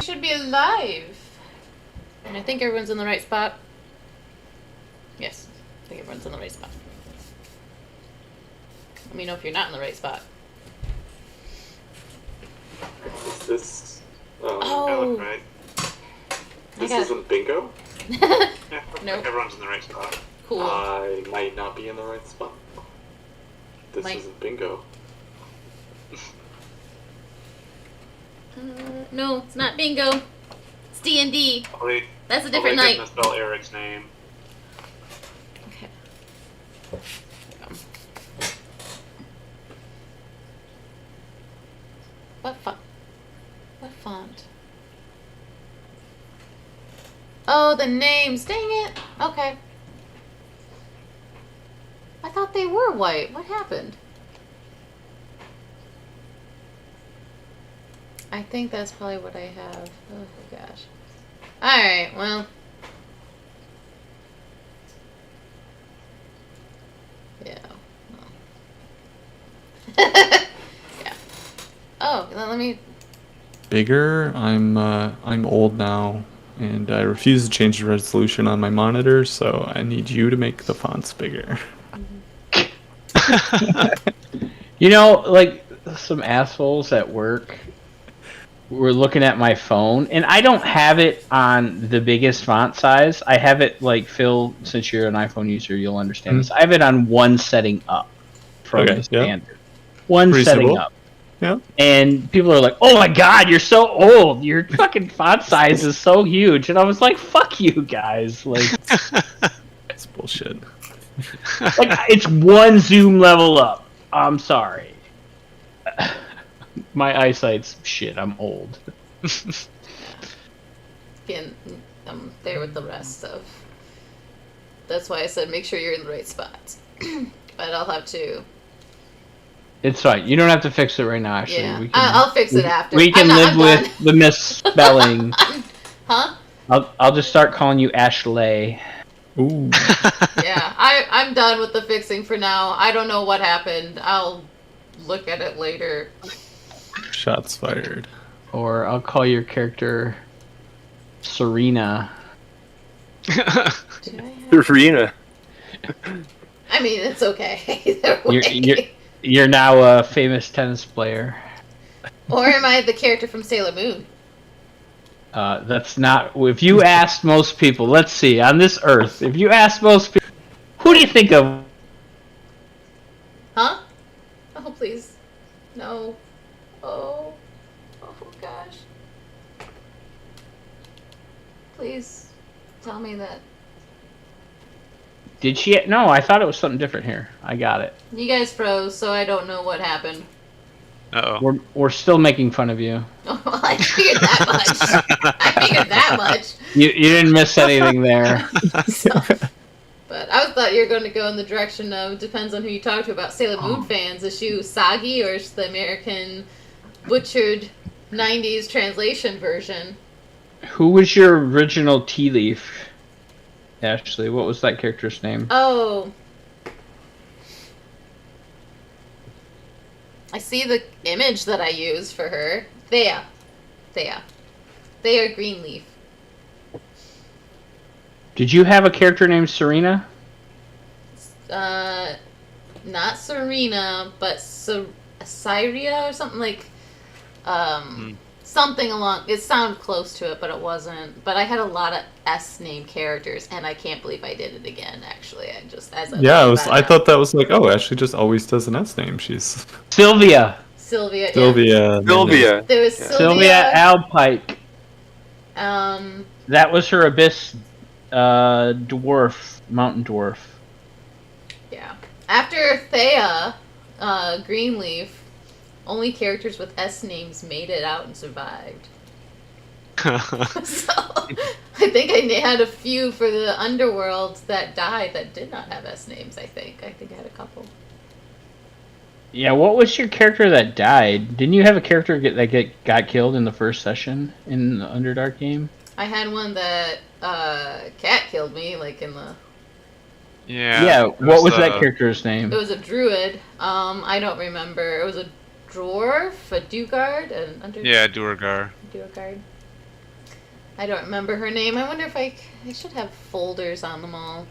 should be alive. And I think everyone's in the right spot. Yes, I think everyone's in the right spot. Let me know if you're not in the right spot. Is this... Oh. I look right. This isn't bingo? Yeah, Nope. everyone's in the right spot. Cool. I might not be in the right spot. This Might- isn't bingo. No, it's not bingo. It's D&D. That's a different Didn't night. spell Eric's name. Okay. What font? Oh, the names. Dang it. Okay. I thought they were white. What happened? I think that's probably what I have. Oh, gosh. Alright, well. Yeah. Well. Yeah. Oh, let me... Bigger. I'm old now, and I refuse to change the resolution on my monitor, so I need you to make the fonts bigger. You know, like some assholes at work were looking at my phone, and I don't have it on the biggest font size. I have it, like, Phil, since you're an iPhone user, you'll understand this. I have it on one setting up from the standard. One Pretty setting simple. up. Yeah. And people are like, "Oh my god, you're so old. Your fucking font size is so huge." And I was like, "Fuck you guys." Like, It's bullshit. like it's one zoom level up. I'm sorry. My eyesight's shit. I'm old. Again, I'm there with the rest of... That's why I said make sure you're in the right spot. But I'll have to... It's fine. You don't have to fix it right now, actually. Yeah, We can, I'll fix it after. We can I'm live done. with the misspelling. Huh? I'll just start calling you Ashley. Ooh. Yeah, I'm done with the fixing for now. I don't know what happened. I'll look at it later. Shots fired. Or I'll call your character Serena. Did I have... Serena. I mean, it's okay. Either way. You're now a famous tennis player. Or am I the character from Sailor Moon? That's not... If you asked most people... Let's see. On this earth, if you asked most people... Who do you think of? Huh? Oh, please. No. Oh. Oh, gosh. Please tell me that. Did she... No, I thought it was something different here. I got it. You guys froze, so I don't know what happened. Uh-oh. We're still making fun of you. Oh, I figured that much. I figured that much. You didn't miss anything there. So, but I thought you were going to go in the direction of, depends on who you talk to about Sailor Moon fans. Is she Usagi or is the American butchered 90s translation version? Who was your original Tea Leaf, Ashley? What was that character's name? Oh. I see the image that I used for her. Thea. Thea Greenleaf. Did you have a character named Serena? Not Serena, but Syria or something like, something along. It sounded close to it, but it wasn't. But I had a lot of S name characters, and I can't believe I did it again. Actually, I just I thought that was like, oh, Ashley just always does an S name. She's Sylvia. Sylvia. Sylvia. Sylvia. There was Sylvia Alpike. Um. That was her abyss dwarf, mountain dwarf. Yeah. After Thea, Greenleaf, only characters with S names made it out and survived. So, I think I had a few for the underworld that died that did not have S names, I think. I had a couple. Yeah, what was your character that died? Didn't you have a character that got killed in the first session in the Underdark game? I had one that, Cat killed me, like in the... Yeah. Yeah, what was that character's name? It was a druid. I don't remember. It was a dwarf, a Dugard, an Yeah, Duergar. Duergard. I don't remember her name. I wonder if I should have folders on them all.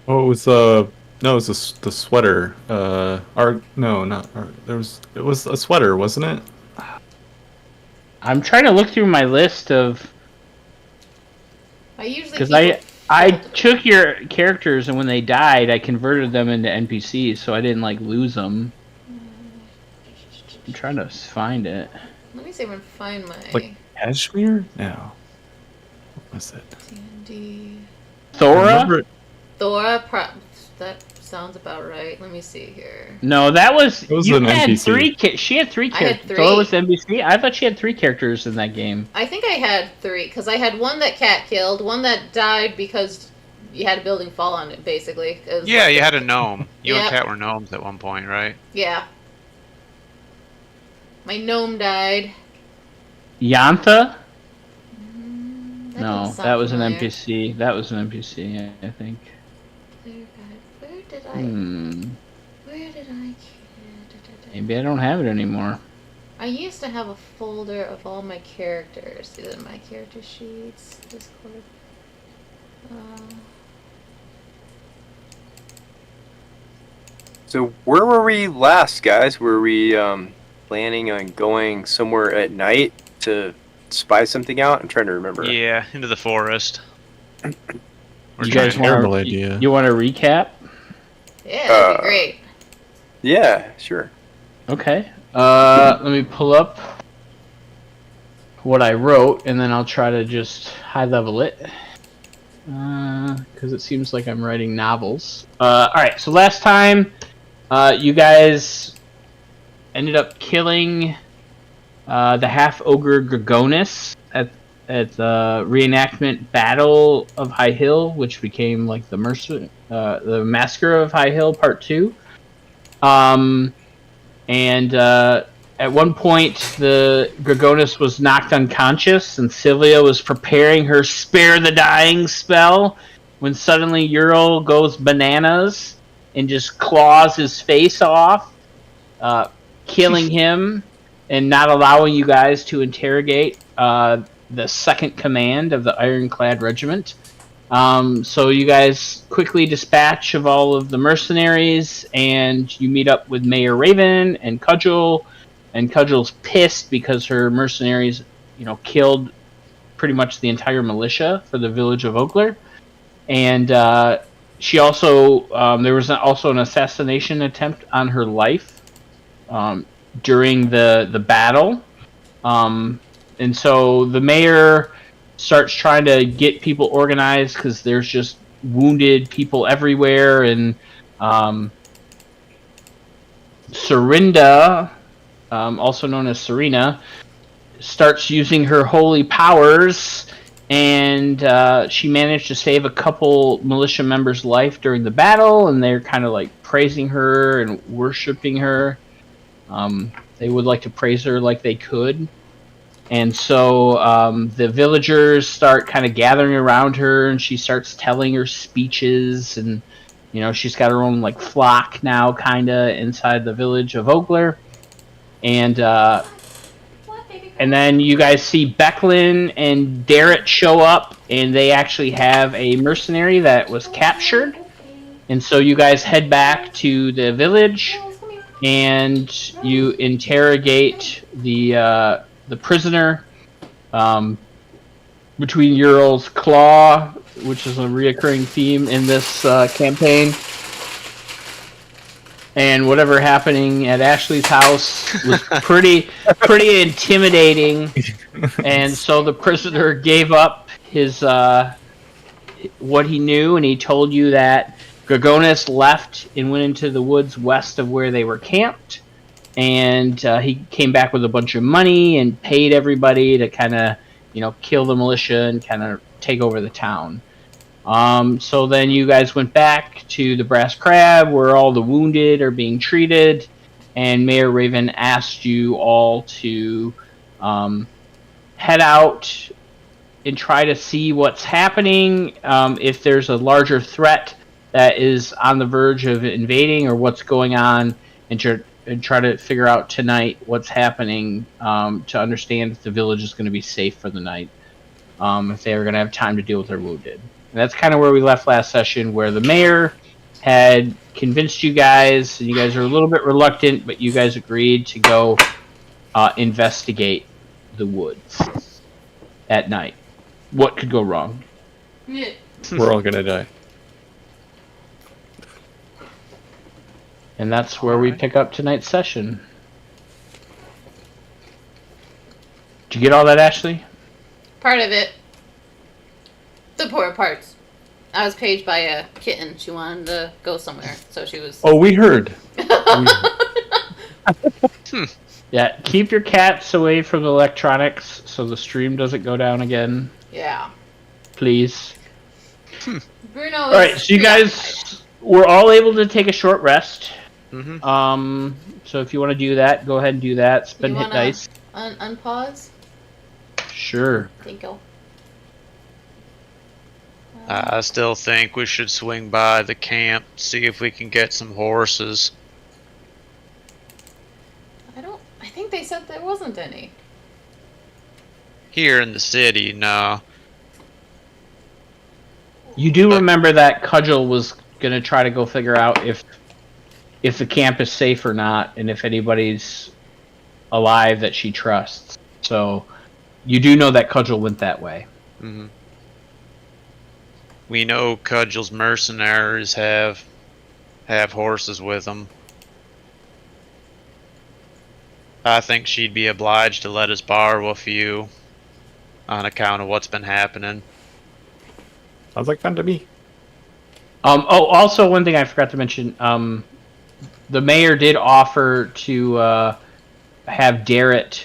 Oh, it was no, it was the sweater. No, not it was a sweater, wasn't it? I'm trying to look through my list of I usually because keep I folders. took your characters and when they died, I converted them into NPCs, so I didn't like lose them. I'm trying to find it. Let me see if I can find my Like Kashmir? No. What was it? D&D. I Thora? remember it. Thora. That sounds about right. Let me see here. No, that was It was you an had NPC. three. She had three I had characters. three. Thora was NPC. I thought she had 3 characters in that game. I think I had 3 because I had one that Cat killed, one that died because you had a building fall on it. Basically, it was Yeah, like you had a gnome. You Yep. and Cat were gnomes at one point, right? Yeah. My gnome died. Yantha? That No, doesn't sound that was an familiar. NPC. That was an NPC, I think. Where did I? Where did I? Maybe I don't have it anymore. I used to have a folder of all my characters. These are my character sheets. Discord. So where were we last, guys? Were we planning on going somewhere at night to spy something out? I'm trying to remember. Yeah, into the forest. We're You guys trying- Terrible want idea. You want to recap? Yeah, that'd be great. Yeah, sure. Okay. Let me pull up what I wrote, and then I'll try to just high level it. Because it seems like I'm writing novels. Alright, so last time, you guys ended up killing the half-ogre Dragonlance at the reenactment Battle of High Hill, which became like the Massacre of High Hill Part 2. At one point, the Dragonlance was knocked unconscious, and Sylvia was preparing her Spare the Dying spell when suddenly Ural goes bananas and just claws his face off, killing him and not allowing you guys to interrogate the second command of the Ironclad Regiment. So you guys quickly dispatch of all of the mercenaries, and you meet up with Mayor Raven and Cudgel. And Cudgel's pissed because her mercenaries, killed pretty much the entire militia for the village of Oakler. And she also, there was also an assassination attempt on her life during the battle. And so the mayor starts trying to get people organized because there's just wounded people everywhere. And Serinda, also known as Serena, starts using her holy powers, and she managed to save a couple militia members' life during the battle, and they're kind of like praising her and worshiping her. They would like to praise her like they could. And so the villagers start kind of gathering around her, and she starts telling her speeches, and she's got her own like flock now, kind of inside the village of Oakler. And then you guys see Becklin and Darrett show up, and they actually have a mercenary that was captured. And so you guys head back to the village, and you interrogate the prisoner between Ural's Claw, which is a reoccurring theme in this campaign, and whatever happening at Ashley's house was pretty intimidating. And so the prisoner gave up his what he knew, and he told you that Dragonlance left and went into the woods west of where they were camped. And he came back with a bunch of money and paid everybody to kind of, kill the militia and kind of take over the town. So then you guys went back to the Brass Crab, where all the wounded are being treated, and Mayor Raven asked you all to head out and try to see what's happening, if there's a larger threat that is on the verge of invading or what's going on, and try to figure out tonight what's happening, to understand if the village is going to be safe for the night. if they were going to have time to deal with their wounded. And that's kind of where we left last session, where the mayor had convinced you guys, and you guys are a little bit reluctant, but you guys agreed to go investigate the woods at night. What could go wrong? Yeah. We're all gonna die. And that's where we pick up tonight's session. Did you get all that, Ashley? Part of it. The poor parts. I was paged by a kitten. She wanted to go somewhere, so she was. Oh, we heard. Yeah, keep your cats away from the electronics so the stream doesn't go down again, Yeah. please. Bruno. All right, so you guys were all able to take a short rest. Mm-hmm. So if you want to do that, go ahead and do that. Spin hit dice. Unpause. Sure. Thank you. I still think we should swing by the camp, see if we can get some horses. I think they said there wasn't any. Here in the city, no. You do remember that Cudgel was gonna try to go figure out if the camp is safe or not, and if anybody's alive that she trusts. So you do know that Cudgel went that way. Mm-hmm. We know Cudgel's mercenaries have horses with them. I think she'd be obliged to let us borrow a few on account of what's been happening. Sounds like fun to me. Oh, also one thing I forgot to mention. The mayor did offer to have Darrett,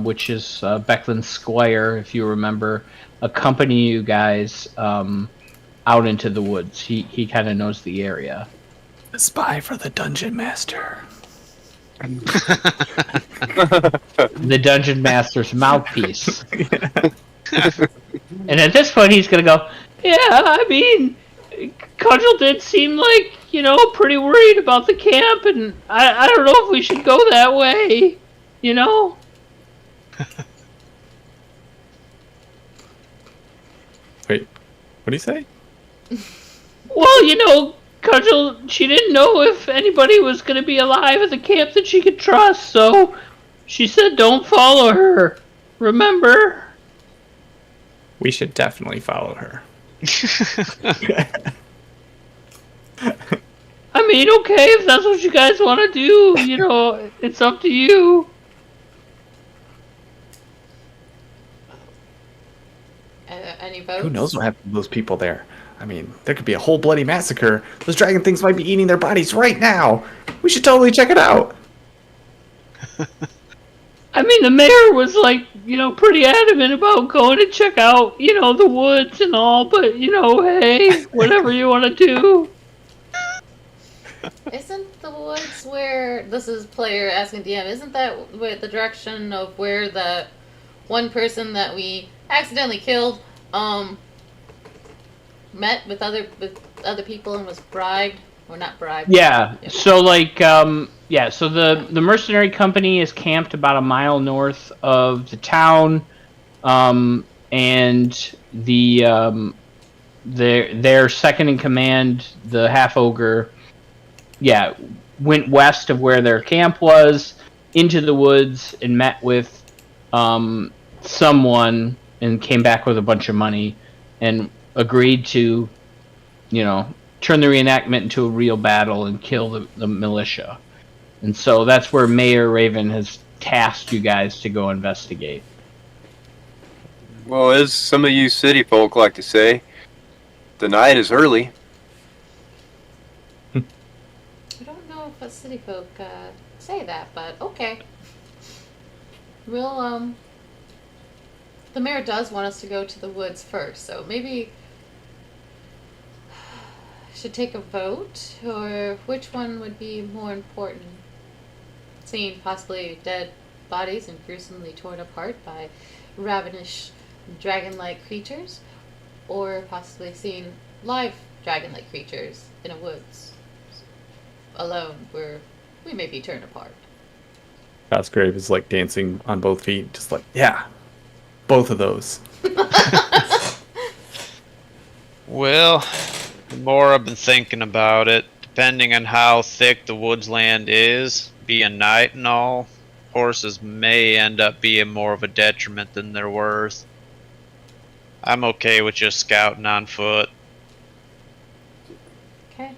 which is Beckland's squire, if you remember, accompany you guys out into the woods. He kind of knows the area. A spy for the dungeon master. The dungeon master's mouthpiece. And at this point, he's gonna go, yeah, I mean, Cudgel did seem like, pretty worried about the camp, and I don't know if we should go that way, Wait, what do you say? Well, Cudgel, she didn't know if anybody was going to be alive at the camp that she could trust, so she said don't follow her. Remember? We should definitely follow her. I mean, okay, if that's what you guys want to do, it's up to you. Uh, any votes? Who knows what happened to those people there? I mean, there could be a whole bloody massacre. Those dragon things might be eating their bodies right now. We should totally check it out. I mean, the mayor was pretty adamant about going to check out, the woods and all, but, hey, whatever you want to do. Isn't the woods where, this is player asking DM, isn't that where the direction of where the one person that we accidentally killed, met with other people and was bribed? Or not bribed? Yeah, so so the mercenary company is camped about a mile north of the town, and their second in command, the half ogre, went west of where their camp was into the woods and met with someone and came back with a bunch of money and agreed to turn the reenactment into a real battle and kill the militia. And so that's where Mayor Raven has tasked you guys to go investigate. Well, as some of you city folk like to say, the night is early. I don't know if city folk say that, but okay. We'll, the mayor does want us to go to the woods first, so maybe should take a vote, or which one would be more important? Seeing possibly dead bodies and gruesomely torn apart by ravenous dragon-like creatures, or possibly seeing live dragon-like creatures in a woods alone, where we may be torn apart. Cosgrave is dancing on both feet, just yeah, both of those. Well, the more I've been thinking about it, depending on how thick the woodsland is, being night and all, horses may end up being more of a detriment than they're worth. I'm okay with just scouting on foot. Okay.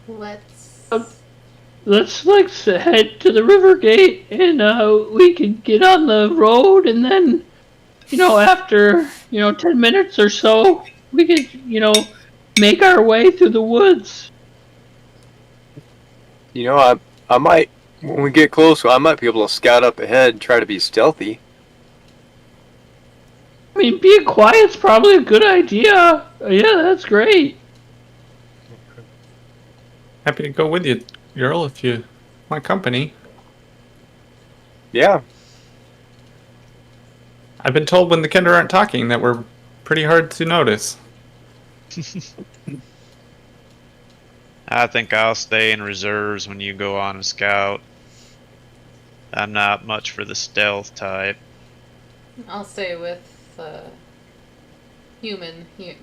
Let's. Let's head to the river gate, and we can get on the road, and then, after 10 minutes or so, we could make our way through the woods. I might, when we get closer, I might be able to scout up ahead and try to be stealthy. I mean, being quiet's probably a good idea. Yeah, that's great. Happy to go with you, girl, if you want company. Yeah. I've been told when the Kender aren't talking that we're pretty hard to notice. I think I'll stay in reserves when you go on a scout. I'm not much for the stealth type. I'll stay with the human here.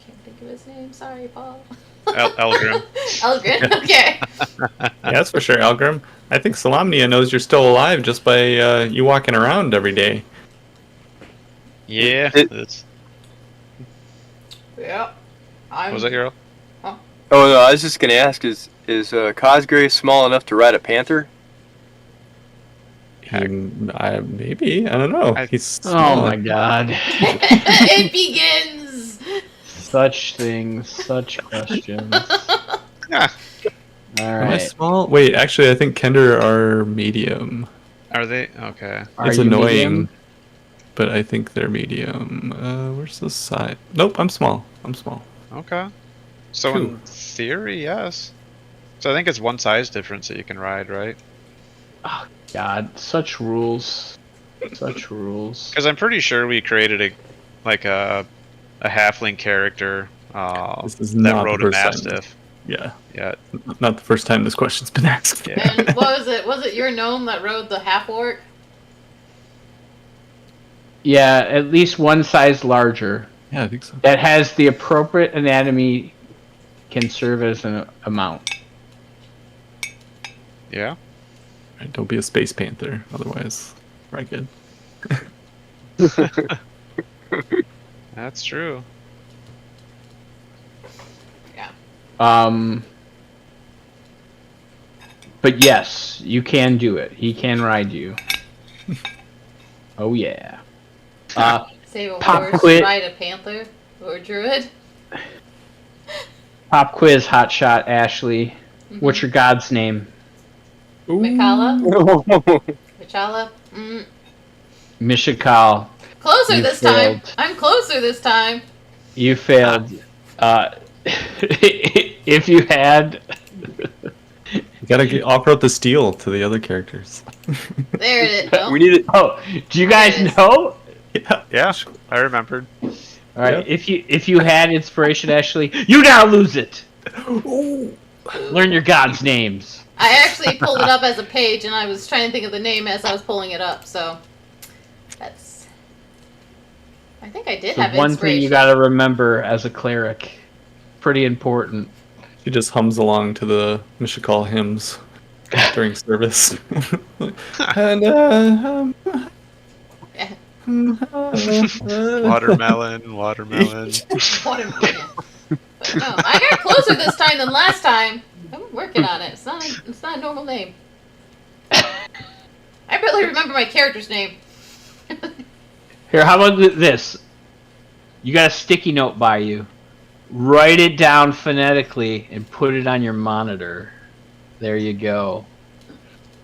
Can't think of his name. Sorry, Paul. Elgrim. Elgrim. Okay. Yeah, that's for sure, Elgrim. I think Salamnia knows you're still alive just by you walking around every day. Yeah. It- Yep. Was that your? Oh no, I was just gonna ask: is Cosgrave small enough to ride a panther? Maybe, I don't know. He's Oh small. my god. It begins. Such things, such questions. Ah, All Am I right. small? Wait, actually, I think Kender are medium. are they? Okay. Are It's you annoying, medium? but I think they're medium. Where's the side? Nope, I'm small. Okay. So in theory, yes. So I think it's one size difference that you can ride, right? Oh, God, such rules. Such rules. Because I'm pretty sure we created a halfling character This is that not rode the a first time. mastiff. Yeah, Yeah. not the first time this question's been asked. Yeah. And what was it? Was it your gnome that rode the half orc? Yeah, at least one size larger. Yeah, I think so. That has the appropriate anatomy can serve as an amount. Yeah. Right, don't be a space panther, otherwise, right? Good. That's true. But yes, you can do it. He can ride you. Oh yeah. Save a Pop horse, quit. ride a panther, or a druid. Pop quiz, hotshot Ashley. What's your god's name? Mikala? Michala? Mishakal. Closer You this time. failed. I'm closer this time. You failed. If you had, You gotta offer out the steel to the other characters. There it is. Oh, We need it. oh, do you guys There it is. know? Yeah. Yeah, I remembered. All right, Yep. if you had inspiration, Ashley, you now lose it. Learn your gods' names. I actually pulled it up as a page, and I was trying to think of the name as I was pulling it up. So that's. I think I did The have one inspiration. thing you got to remember as a cleric, pretty important. She just hums along to the Mishakal hymns during service. And Watermelon. Watermelon. But no, I got closer this time than last time. I'm working on it. It's not a normal name. I barely remember my character's name. Here, how about this? You got a sticky note by you. Write it down phonetically and put it on your monitor. There you go.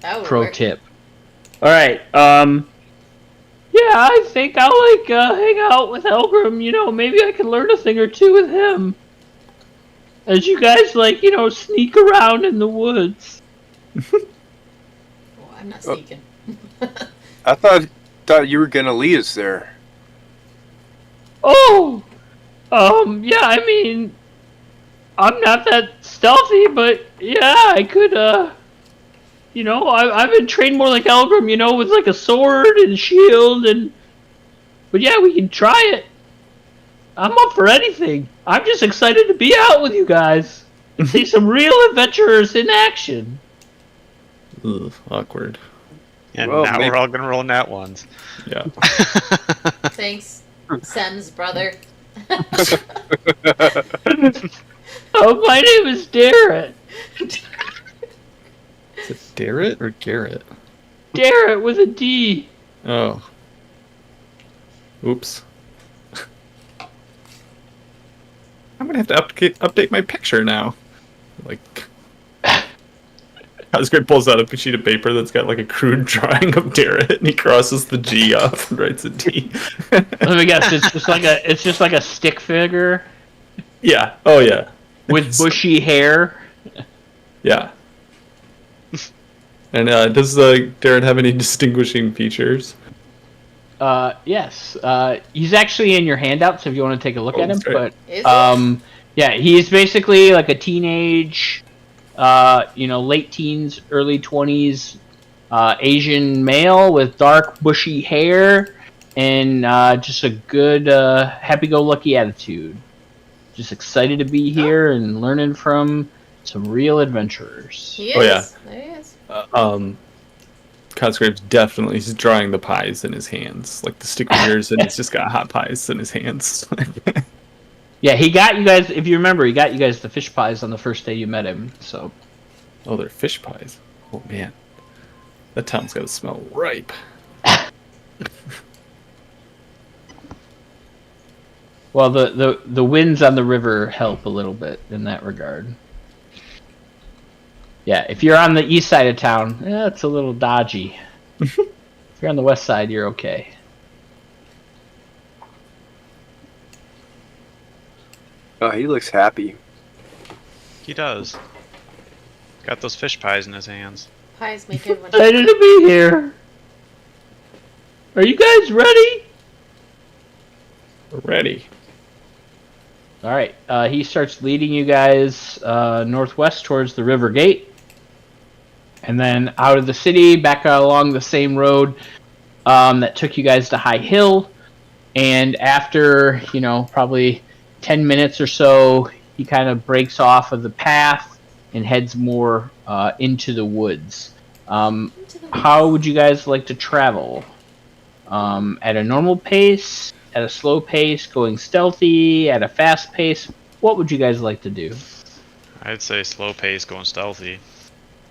That would Pro work. tip. All right. Yeah, I think I'll hang out with Elgrim. You know, maybe I can learn a thing or two with him. As you guys sneak around in the woods. Oh, I'm not sneaking. I thought you were gonna lead us there. Oh, yeah. I mean, I'm not that stealthy, but yeah, I could I've been trained more like Elgrim, with like a sword and shield But yeah, we can try it. I'm up for anything. I'm just excited to be out with you guys and see some real adventurers in action. Ugh, awkward. And Well, now maybe- we're all gonna roll nat ones. Yeah. Thanks, Sem's brother. Oh, my name is Darrett. Is it Darrett or Garrett? Darrett with a D. Oh. Oops. I'm gonna have to update my picture now. Like, Cosgrave pulls out a sheet of paper that's got like a crude drawing of Darrett, and he crosses the G off and writes a D. Let me guess. It's just like a stick figure Yeah. Oh yeah. with bushy hair. Yeah. And does Darrett have any distinguishing features? Yes. He's actually in your handout, so if you want to take a look at him. that's right. Is But yeah, he's basically like a teenage, late teens, early 20s, Asian male with dark bushy hair and just a good, happy-go-lucky attitude. Just excited to be here and learning from some real adventurers. He is. Oh, yeah. There he is. Cosgrave's definitely he's drawing the pies in his hands, like the stick figures, and he's just got hot pies in his hands. Yeah, he got you guys. If you remember, he got you guys the fish pies on the first day you met him. So Oh, they're fish pies. Oh man, that town's got to smell ripe. well, the winds on the river help a little bit in that regard. Yeah, if you're on the east side of town, it's a little dodgy. If you're on the west side, you're okay. Oh, he looks happy. He does. Got those fish pies in his hands. Pies make everyone Excited to be here. Are you guys ready? We're ready. All right. He starts leading you guys northwest towards the river gate. And then out of the city, back along the same road that took you guys to High Hill. And after, probably 10 minutes or so, he kind of breaks off of the path and heads more into the woods. How would you guys like to travel? At a normal pace, at a slow pace, going stealthy, at a fast pace? What would you guys like to do? I'd say slow pace, going stealthy.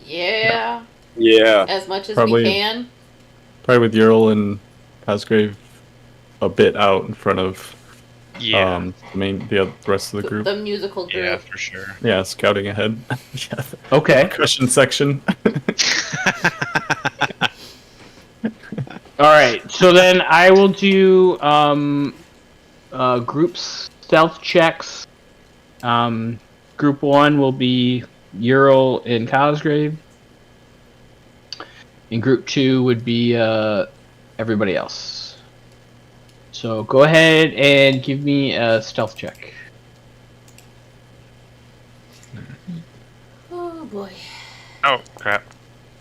Yeah. Yeah. As much as Probably- we can. Probably with Ural and Cosgrave a bit out in front of Yeah. the rest of the group. The musical group. Yeah, for sure. Yeah, scouting ahead. Yeah, Okay. percussion section. All right. So then I will do group stealth checks. Group 1 will be Ural and Cosgrave. And group 2 would be everybody else. So go ahead and give me a stealth check. Oh boy. Oh, crap.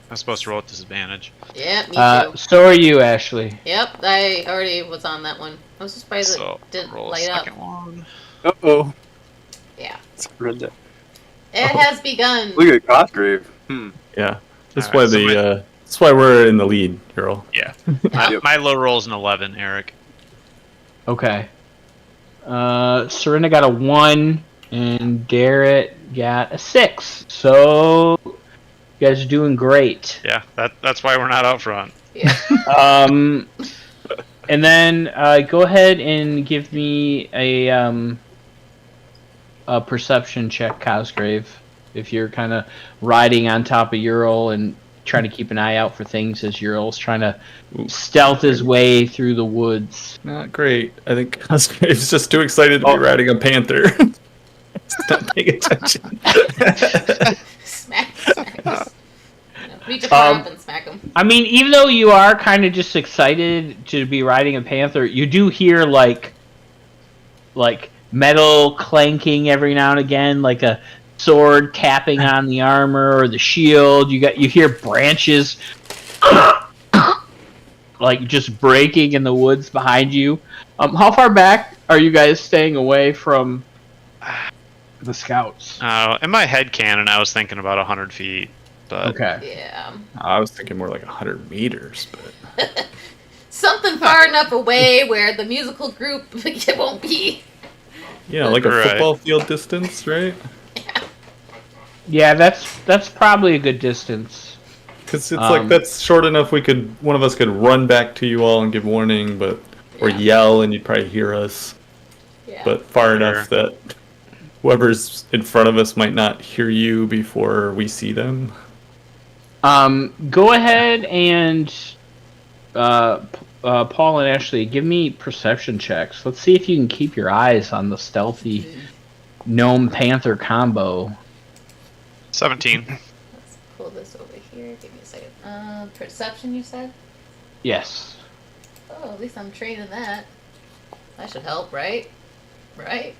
I'm supposed to roll at disadvantage. Yeah, me too. So are you, Ashley. Yep, I already was on that one. I was surprised So, it didn't roll a light up. second one. Uh-oh. Yeah. Brenda. It has begun. Look at Cosgrave. Yeah, that's Alright, why so that's why we're in the lead, Ural. Yeah. Yeah. My low roll's an 11, Eric. Okay. Serena got a 1, and Garrett got a 6. So you guys are doing great. Yeah, that's why we're not out front. Yeah. And then go ahead and give me a perception check, Cosgrave. If you're kind of riding on top of Ural and trying to keep an eye out for things as Ural's trying to stealth his way through the woods. Not great. I think Cosgrave's just too excited to be riding a panther. He's not paying attention. Smack. Reach a far up and smack him. I mean, even though you are kind of just excited to be riding a panther, you do hear like metal clanking every now and again, like a sword tapping on the armor or the shield. You hear branches like just breaking in the woods behind you. How far back are you guys staying away from the scouts? In my head canon, I was thinking about 100 feet. But Okay. Yeah. I was thinking more like 100 meters, but Something far enough away where the musical group won't be. yeah, like a Right. football field distance, right? Yeah, that's probably a good distance. Because it's like that's short enough. One of us could run back to you all and give warning, or Yeah. yell, and you'd probably hear us. Yeah. But far enough that whoever's in front of us might not hear you before we see them. Go ahead and Paul and Ashley, give me perception checks. Let's see if you can keep your eyes on the stealthy gnome panther combo. 17. Let's pull this over here. Give me a second. Perception, you said? Yes. Oh, at least I'm trained in that. That should help, right? Right?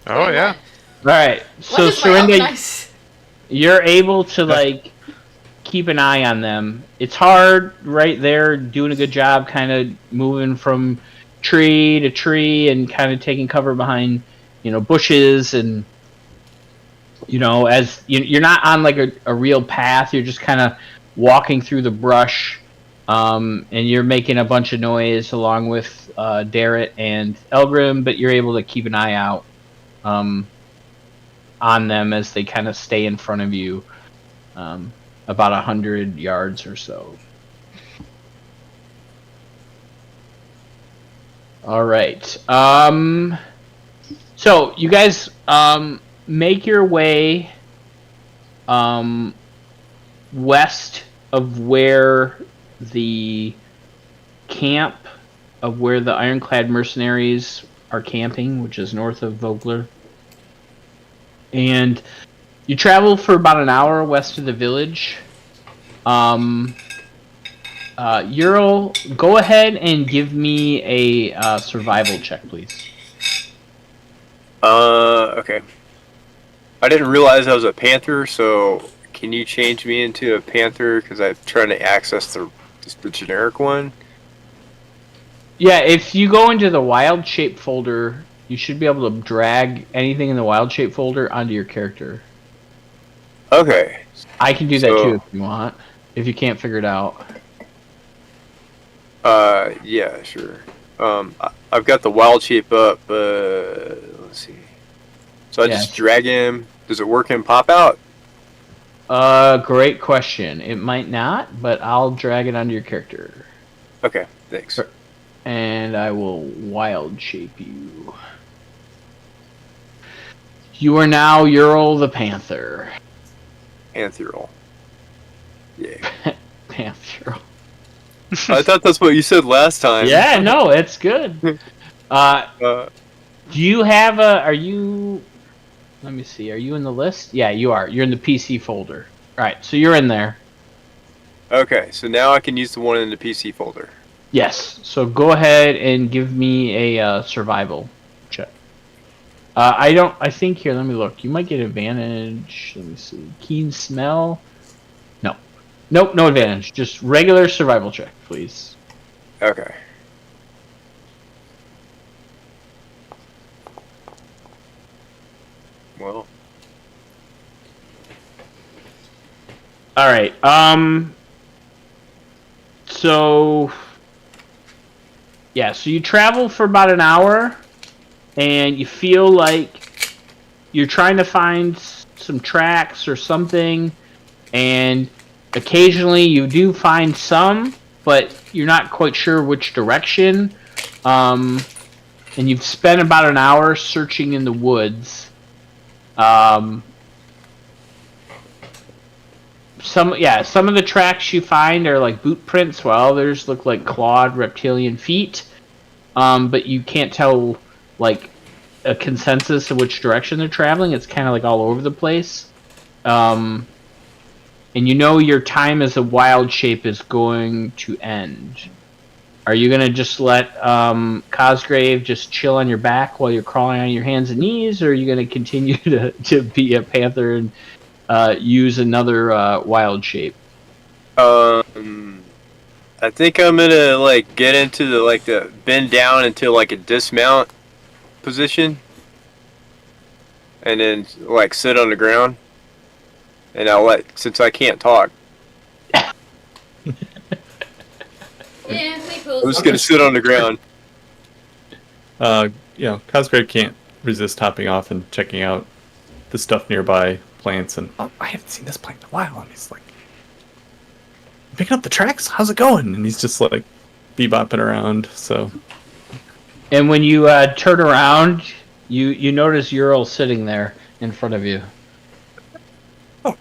Oh, yeah. All right. So, What is my Serinda, nice? you're able to like keep an eye on them. It's hard right there, doing a good job, kind of moving from tree to tree and kind of taking cover behind, bushes and. As you're not on like a real path, you're just kind of walking through the brush, and you're making a bunch of noise along with Darrett and Elgrim, but you're able to keep an eye out on them as they kind of stay in front of you, about 100 yards or so. All right. So you guys make your way west of where the camp of where the Ironclad mercenaries are camping, which is north of Vogler. And you travel for about an hour west of the village. Ural, go ahead and give me a survival check, please. Okay. I didn't realize I was a panther, so can you change me into a panther? Because I'm trying to access the generic one. Yeah, if you go into the wild shape folder, you should be able to drag anything in the wild shape folder onto your character. Okay. I can do that too if you want, if you can't figure it out. Yeah, sure. I've got the wild shape up, let's see. So I just drag him. Does it work in pop out? Great question. It might not, but I'll drag it onto your character. Okay, thanks. And I will wild shape you. You are now Ural the Panther. Pantherol. Yeah. Panther. I thought that's what you said last time. Yeah, no, it's good. Do you have are you, let me see, are you in the list? Yeah, you are. You're in the PC folder. Alright, so you're in there. Okay, so now I can use the one in the PC folder. Yes, so go ahead and give me a survival check. I think here, let me look. You might get advantage. Let me see. Keen smell. No. Nope, no advantage. Just regular survival check, please. Okay. Well. Alright, so yeah, so you travel for about an hour and you feel like you're trying to find some tracks or something, and occasionally you do find some, but you're not quite sure which direction. And you've spent about an hour searching in the woods. Some of the tracks you find are like boot prints, while others look like clawed reptilian feet. But you can't tell like a consensus of which direction they're traveling. It's kind of like all over the place. And you know your time as a wild shape is going to end. Are you gonna just let Cosgrave just chill on your back while you're crawling on your hands and knees, or are you gonna continue to be a panther and use another wild shape? I think I'm gonna like get into the bend down into like a dismount position, and then like sit on the ground, and since I can't talk, Yeah, I'm just gonna sit on the ground. Cosgrave can't resist hopping off and checking out the stuff nearby, plants, and I haven't seen this plant in a while. And he's like, picking up the tracks. How's it going? And he's just like bebopping around. So, and when you turn around, you notice Ural sitting there in front of you. Oh,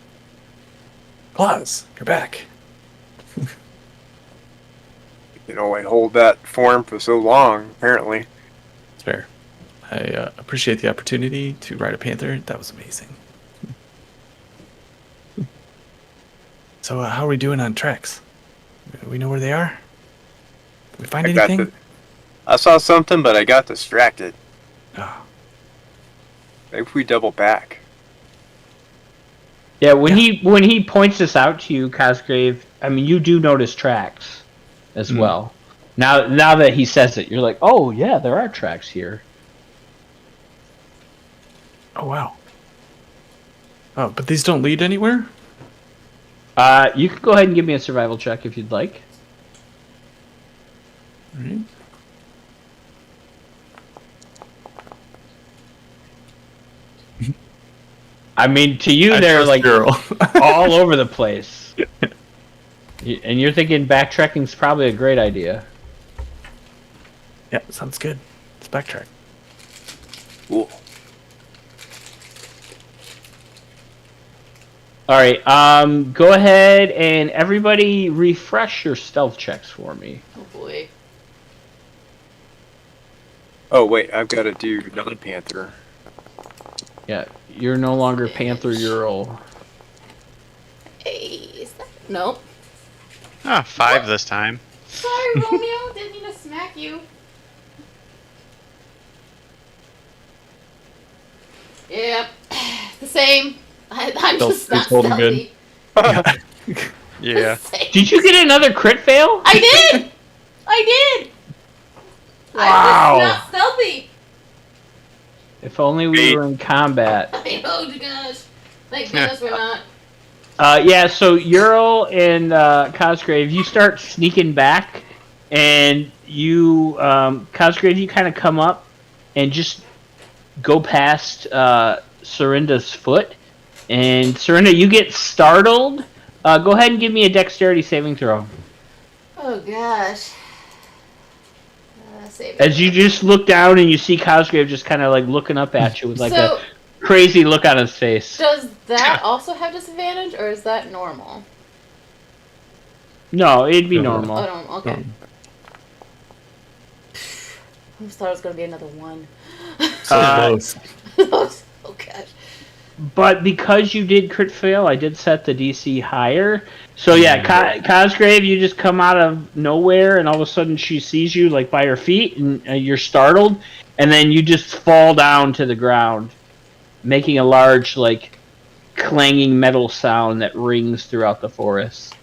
Claus, you're back. I hold that form for so long. Apparently, It's fair. I appreciate the opportunity to ride a panther. That was amazing. So, how are we doing on tracks? Do we know where they are? Did we find anything? I saw something, but I got distracted. Oh. Maybe if we double back. Yeah, when he points this out to you, Cosgrave, I mean, you do notice tracks as well. Now that he says it, you're like, oh yeah, there are tracks here. Oh wow. Oh, but these don't lead anywhere? You can go ahead and give me a survival check if you'd like. All right. I mean, to you, they're like all over the place. And you're thinking backtracking's probably a great idea. Yeah, sounds good. Let's backtrack. Cool. All right, go ahead and everybody refresh your stealth checks for me. Oh boy. Oh wait, I've got to do non-panther. Yeah, you're no longer Panther Ural. Hey, is that... Nope. 5 this time. Sorry, Romeo. Didn't mean to smack you. Yep. The same. I'm just not holding good. stealthy. Yeah. Same. Did you get another crit fail? I did! I did! Wow. I'm just not stealthy. If only we were in combat. I know, gosh. Thank goodness we're not. Yeah, so Ural and Cosgrave, you start sneaking back, and you, Cosgrave, you kind of come up and just go past Serinda's foot. And Serinda, you get startled. Go ahead and give me a dexterity saving throw. Oh gosh. Save As you just look down and you see Cosgrave just kind of like looking up at you with like a crazy look on his face. Does that also have disadvantage, or is that normal? No, it'd be normal. Oh, no, okay. I just thought it was going to be another one. So close. Oh gosh. But because you did crit fail, I did set the DC higher. So yeah, Cosgrave, you just come out of nowhere, and all of a sudden she sees you like by her feet, and you're startled, and then you just fall down to the ground, making a large like clanging metal sound that rings throughout the forest.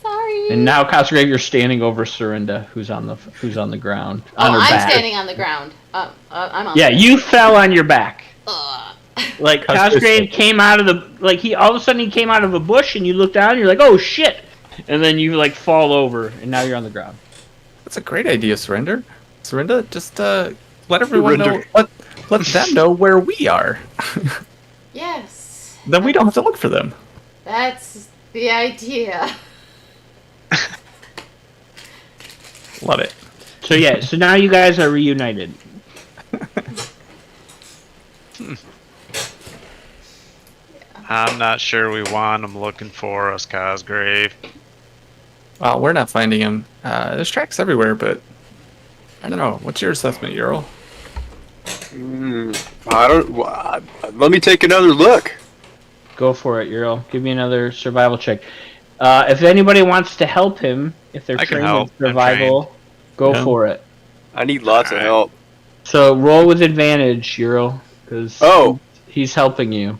Sorry. And now, Cosgrave, you're standing over Serinda, who's on the ground. Oh, on her I'm back. standing on the ground. I'm on. Yeah, you fell on your back. Ugh. Like Cosgrave came out of all of a sudden he came out of a bush, and you look down, and you're like, oh shit, and then you like fall over, and now you're on the ground. That's a great idea, Serinda. Just let everyone know. Let them know where we are. Yes. Then we don't have to look for them. That's the idea. Love it. So yeah, so now you guys are reunited. I'm not sure we want them looking for us, Cosgrave. Well, we're not finding him. There's tracks everywhere, but I don't know. What's your assessment, Ural? I don't. Let me take another look. Go for it, Ural. Give me another survival check. If anybody wants to help him, if they're I can trained in help. I'm survival, go Yeah. for it. I need lots of Alright. help. So roll with advantage, Euro, because Oh. he's helping you.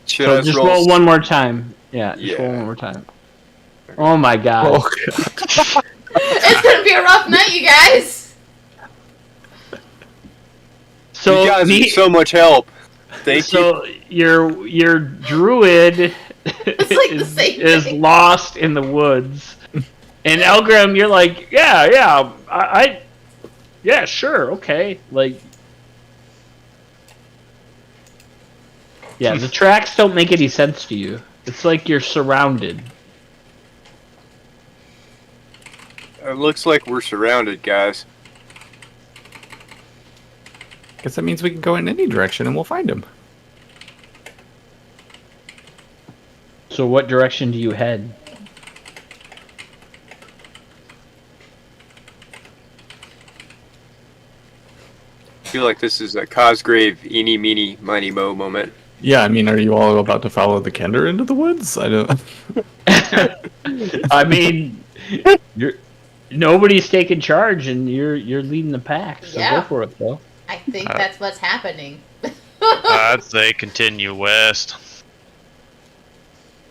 Should So I just roll? roll one more time. Yeah, just Yeah. roll one more time. Oh my god. Oh, It's gonna be a rough night, you guys. So you guys need so much help. Thank you. so your druid It's like the same is thing. lost in the woods, and Elgrim, you're like, yeah, sure, okay, like, yeah, the tracks don't make any sense to you. It's like you're surrounded. It looks like we're surrounded, guys. guess that means we can go in any direction and we'll find him. So what direction do you head? I feel like this is a Cosgrave eeny meeny miny mo moment. Yeah, I mean, are you all about to follow the Kender into the woods? I don't. I mean, nobody's taking charge, and you're leading the pack. So Yeah. go for it, Phil. I think that's what's happening. I'd say continue west.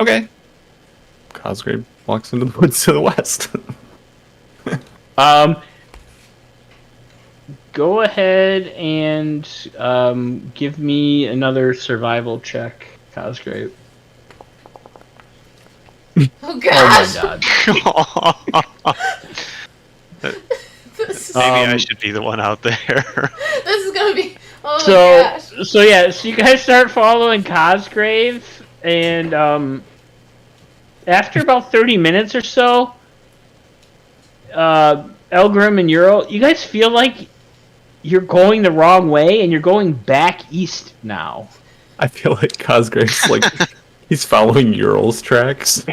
Okay. Cosgrave walks into the woods to the west. Go ahead and give me another survival check, Cosgrave. Oh Oh gosh. my god. This, is, Maybe I Um, should be the one out there. this is gonna be. Oh my So gosh. so yeah, so you guys start following Cosgrave, and after about 30 minutes or so, Elgrim and Euro, you guys feel like you're going the wrong way, and you're going back east now. I feel like Cosgrave's like he's following Ural's tracks.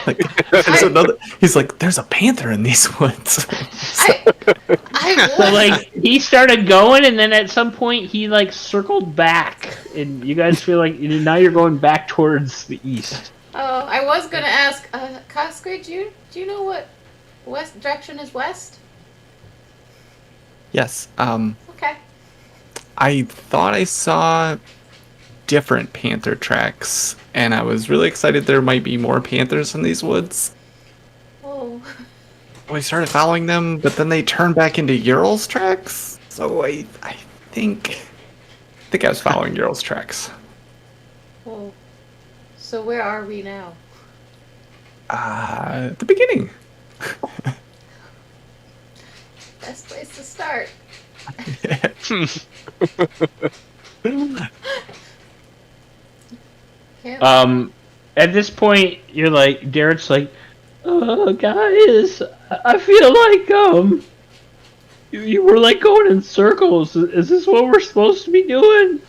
Like, there's another. He's like, there's a panther in these woods. I So would. like he started going, and then at some point he like circled back, and you guys feel like now you're going back towards the east. Oh, I was gonna ask, Cosgrave, do you know what west direction is west? Yes. Okay. I thought I saw different panther tracks, and I was really excited there might be more panthers in these woods. Oh. We started following them, but then they turned back into Ural's tracks. So I think I was following Ural's tracks. Oh. So where are we now? At the beginning. Best place to start. Can't At this point, you're like Derek's like, guys, I feel like you were like going in circles. Is this what we're supposed to be doing?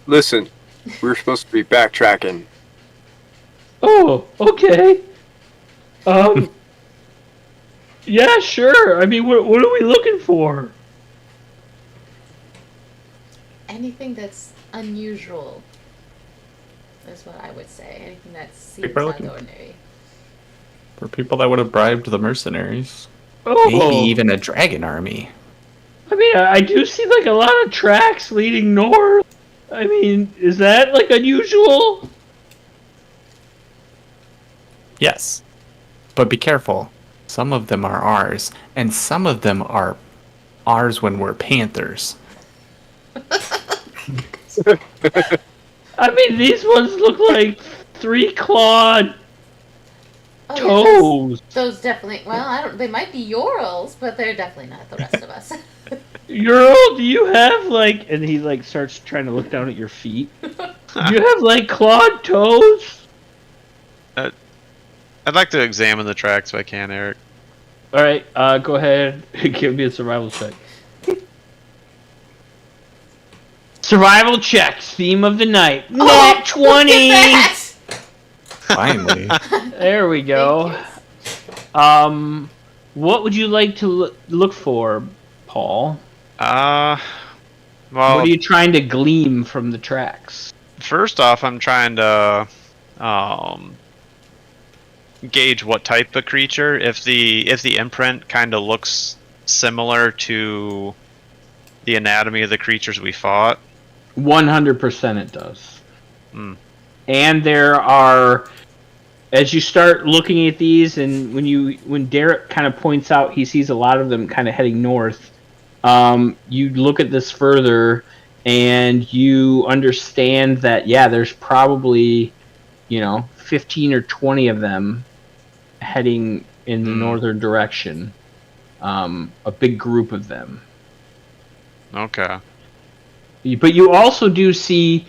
Listen, we're supposed to be backtracking. Oh, okay. Yeah, sure. I mean, what are we looking for? anything that's unusual is what I would say. Anything that seems People are out of looking- the ordinary. For people that would have bribed the mercenaries. Oh, Maybe even a dragon army. I mean, I do see like a lot of tracks leading north. I mean, is that like unusual? Yes. But be careful. Some of them are ours, and some of them are ours when we're panthers. I mean, these ones look like 3-clawed Oh, yeah, toes. those definitely. Well, I don't. They might be Urals, but they're definitely not the rest of us. Earl, do you have like? And he like starts trying to look down at your feet. Do you have like clawed toes? I'd like to examine the tracks if I can, Eric. All right, go ahead and give me a survival check. Survival checks, theme of the night. Oh, Nat look 20! at that! Finally. There we go. What would you like to look for, Paul? Well, What are you trying to glean from the tracks? First off, I'm trying to gauge what type of creature. If the imprint kind of looks similar to the anatomy of the creatures we fought. 100% it does. Hmm. And there are, as you start looking at these, and when Derek kind of points out he sees a lot of them kind of heading north, you look at this further, and you understand that there's probably 15 or 20 of them heading in the northern direction. A big group of them. Okay. But you also do see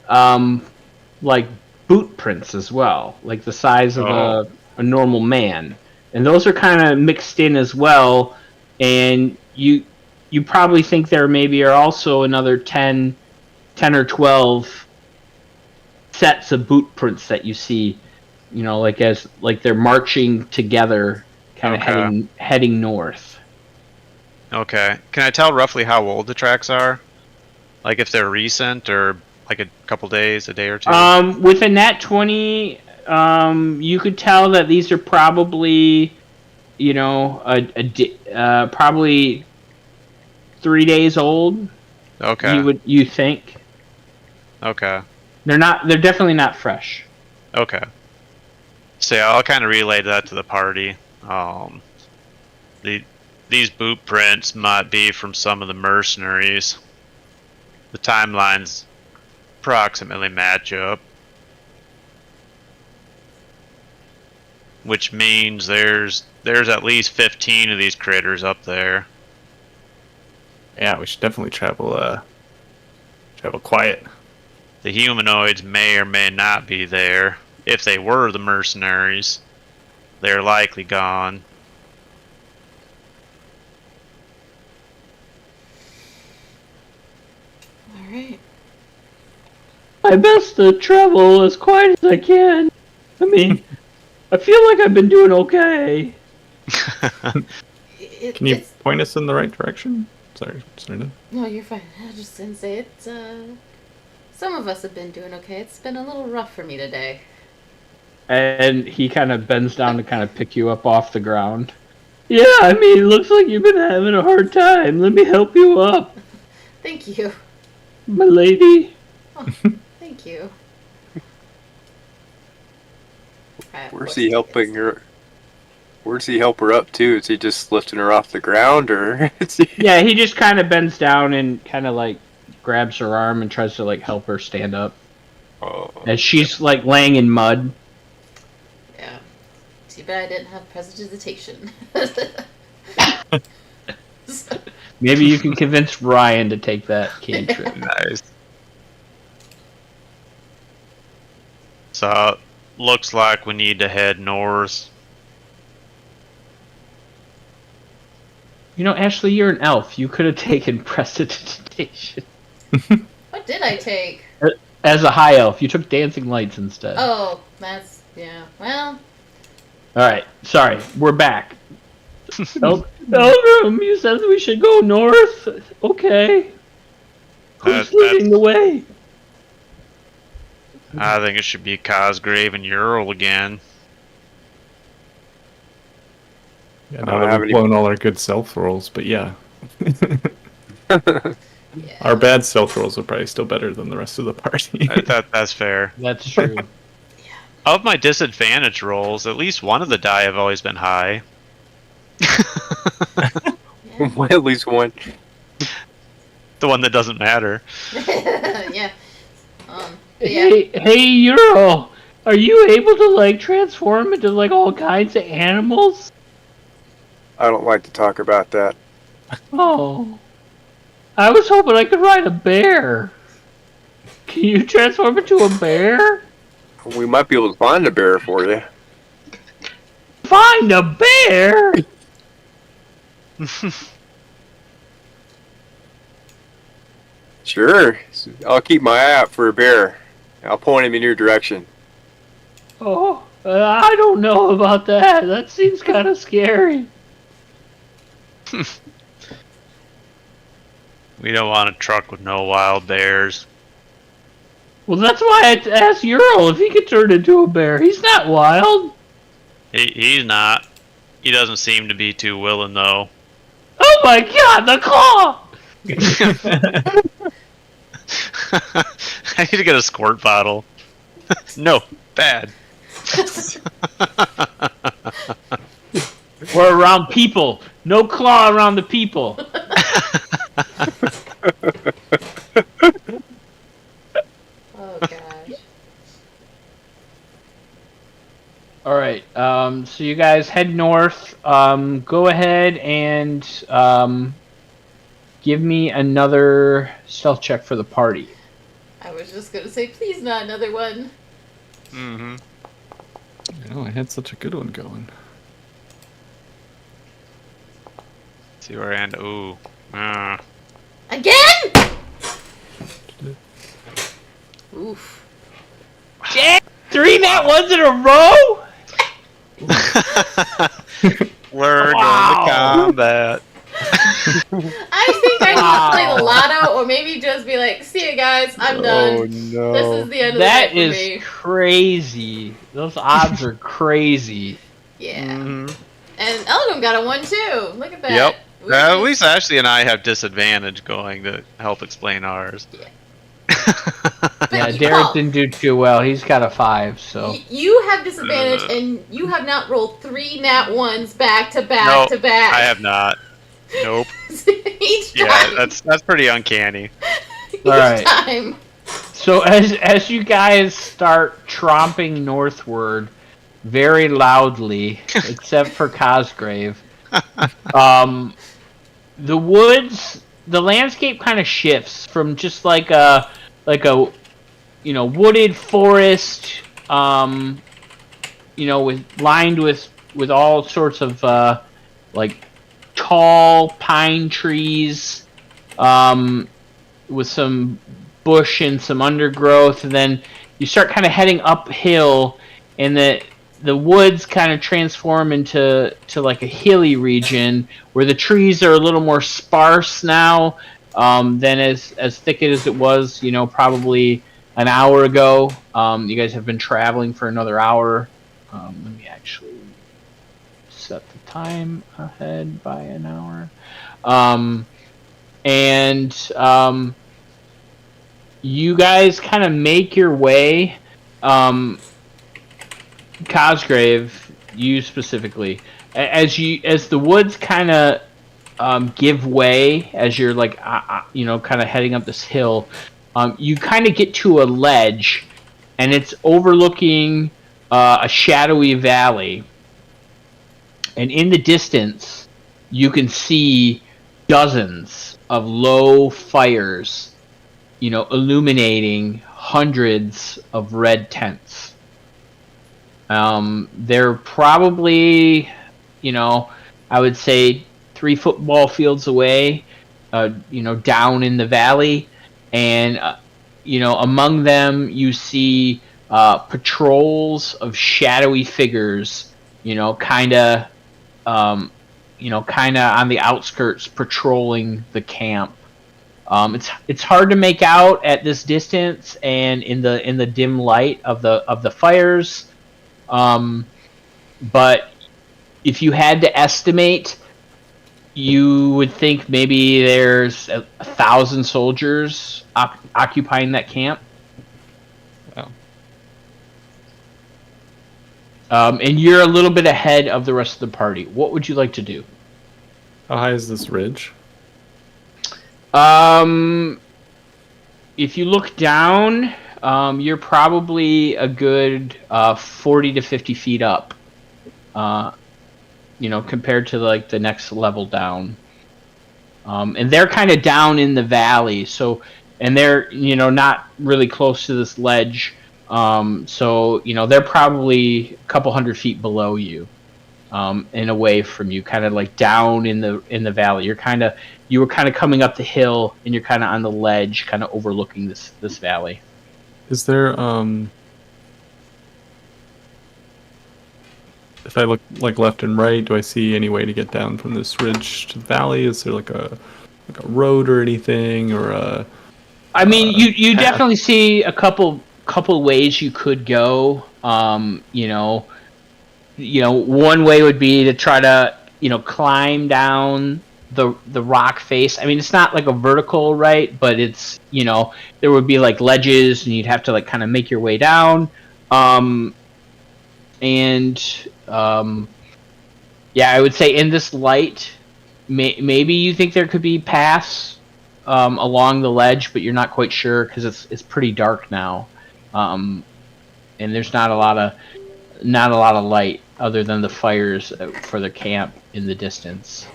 like boot prints as well, like the size of a normal man, and those are kind of mixed in as well. And you probably think there maybe are also another 10 or 12 sets of boot prints that you see, like they're marching together, kind of heading north. Okay. Can I tell roughly how old the tracks are? Like if they're recent or like a couple days, a day or two? With a nat 20, you could tell that these are probably, probably 3 days old. Okay. You think? Okay. They're definitely not fresh. Okay. So yeah, I'll kind of relay that to the party. These boot prints might be from some of the mercenaries. The timelines approximately match up, which means there's at least 15 of these critters up there. Yeah, we should definitely travel quiet. The humanoids may or may not be there. If they were the mercenaries, they're likely gone. Alright. I best to travel as quiet as I can. I mean, I feel like I've been doing okay. Can you point us in the right direction? Sorry. No, you're fine. I just didn't say it. Some of us have been doing okay. It's been a little rough for me today. And he kind of bends down to kind of pick you up off the ground. Yeah, I mean, it looks like you've been having a hard time. Let me help you up, Thank you. my lady. Oh, thank you. Where's he helping her? Where's he help her up to? Is he just lifting her off the ground, or is he... Yeah, he just kind of bends down and kind of like grabs her arm and tries to like help her stand up. Oh. As she's like laying in mud. Yeah. Too bad I didn't have prestidigitation. Maybe you can convince Ryan to take that cantrip. Nice. So, looks like we need to head north. Ashley, you're an elf. You could have taken prestidigitation. What did I take? As a high elf, you took dancing lights instead. Oh, that's... yeah. Well... Alright, sorry. We're back. Eldrum, you said we should go north. Okay. Who's leading the way? I think it should be Cosgrave and Ural again. Yeah, now that we've blown all our good stealth rolls, but yeah. Yeah. Our bad stealth rolls are probably still better than the rest of the party. That's fair. That's true. Of my disadvantage rolls, at least one of the die have always been high. At least one. The one that doesn't matter. Yeah. Yeah. Hey, Ural, are you able to like transform into like all kinds of animals? I don't like to talk about that. Oh, I was hoping I could ride a bear. Can you transform into a bear? We might be able to find a bear for you. Find a bear? Sure. I'll keep my eye out for a bear. I'll point him in your direction. Oh, I don't know about that. That seems kind of scary. We don't want a truck with no wild bears. Well, that's why I asked Ural if he could turn into a bear. He's not wild. He's not. He doesn't seem to be too willing though. Oh my god, the claw! I need to get a squirt bottle. No, bad. We're around people. No claw around the people. Oh gosh. All right. So you guys head north. Go ahead and give me another stealth check for the party. I was just gonna say, please not another one. Mm-hmm. I had such a good one going. See where I end. Ooh. Again? Oof. Damn, 3 nat ones in a row? We're Wow. going to combat. I think I should play the lotto, or maybe just be like, see you guys, I'm done. Oh This no. is the end of That the night for is me. crazy. Those odds are crazy. Yeah. Mhm. And Eldon got a 1 too. Look at that. Yep. We At just- least Ashley and I have disadvantage going to help explain ours. Yeah. Yeah, you- Derek Paul, didn't do too well. He's got a 5, so. You have disadvantage, and you have not rolled 3 nat 1s back to back No, to back. I have not. Nope. Each Yeah, time. that's pretty uncanny. Each Alright. time. So as you guys start tromping northward very loudly, except for Cosgrave, the woods, the landscape kind of shifts from just like a wooded forest, lined with all sorts of like tall pine trees, with some bush and some undergrowth, and then you start kind of heading uphill, and the woods kind of transform into like a hilly region where the trees are a little more sparse now, than as thick as it was, probably an hour ago. You guys have been traveling for another hour. Let me actually set the time ahead by an hour. You guys kind of make your way. Cosgrave, you specifically, as the woods kind of give way as you're like kind of heading up this hill. You kind of get to a ledge, and it's overlooking a shadowy valley. And in the distance, you can see dozens of low fires, illuminating hundreds of red tents. They're probably, I would say 3 football fields away, down in the valley. And, among them you see patrols of shadowy figures, kind of on the outskirts patrolling the camp. It's hard to make out at this distance and in the dim light of the fires. But if you had to estimate, you would think maybe there's 1,000 soldiers occupying that camp. Wow. And you're a little bit ahead of the rest of the party. What would you like to do? How high is this ridge? If you look down, you're probably a good 40 to 50 feet up. Compared to like the next level down. And they're kind of down in the valley, and they're not really close to this ledge. They're probably a couple hundred feet below you, and away from you, kind of like down in the valley. You were kind of coming up the hill, and you're kind of on the ledge, kind of overlooking this valley. Is there if I look like left and right, do I see any way to get down from this ridge to the valley? Is there like a road or anything, or I mean, you path. definitely see a couple ways you could go. One way would be to try to climb down the rock face. I mean, it's not like a vertical, right? But it's there would be like ledges, and you'd have to like kind of make your way down. And yeah, I would say in this light, maybe you think there could be paths along the ledge, but you're not quite sure because it's pretty dark now, and there's not a lot of light other than the fires for the camp in the distance.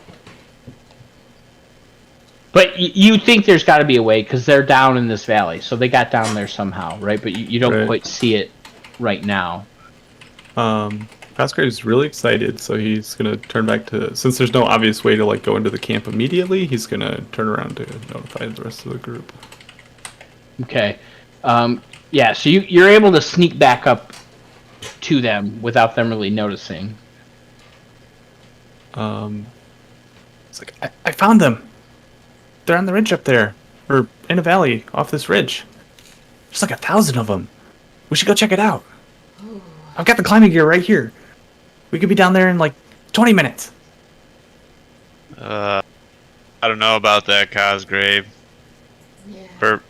But you think there's got to be a way because they're down in this valley, so they got down there somehow, right? But you don't Right. quite see it right now. Cosgrave's really excited, so he's gonna turn back to. Since there's no obvious way to like go into the camp immediately, he's gonna turn around to notify the rest of the group. Okay. Yeah, so you're able to sneak back up to them without them really noticing. It's like I found them. They're on the ridge up there, or in a valley off this ridge. There's like 1,000 of them. We should go check it out. I've got the climbing gear right here. We could be down there in like 20 minutes. I don't know about that, Cosgrave. Yeah. For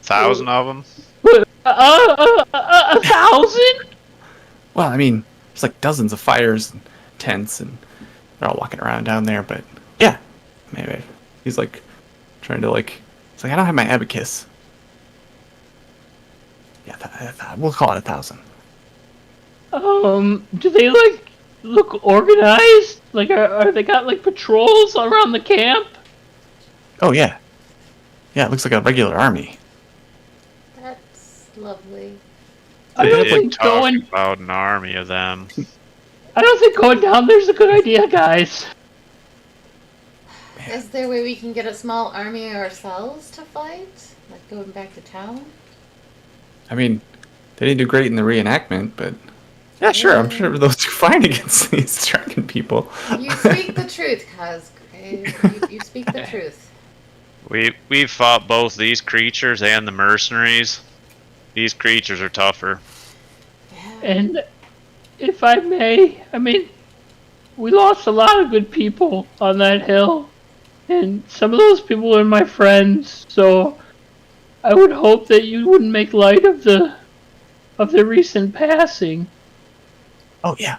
1,000 of them? 1,000? Well, I mean, there's like dozens of fires and tents, and they're all walking around down there. But yeah, maybe he's like trying to like. It's like I don't have my abacus. Yeah, we'll call it 1,000. Do they like look organized? Like, are they got like patrols around the camp? Oh yeah, yeah. It looks like a regular army. That's lovely. I They don't did think talk going. about an army of them. I don't think going down there's a good idea, guys. Is there a way we can get a small army ourselves to fight? Like going back to town? I mean, they didn't do great in the reenactment, but yeah, sure. I'm sure they'll do fine against these dragon people. You speak the truth, Cosgrave. You speak the truth. We've fought both these creatures and the mercenaries. These creatures are tougher. Yeah. And if I may, I mean, we lost a lot of good people on that hill, and some of those people are my friends. So I would hope that you wouldn't make light of the recent passing. Oh yeah,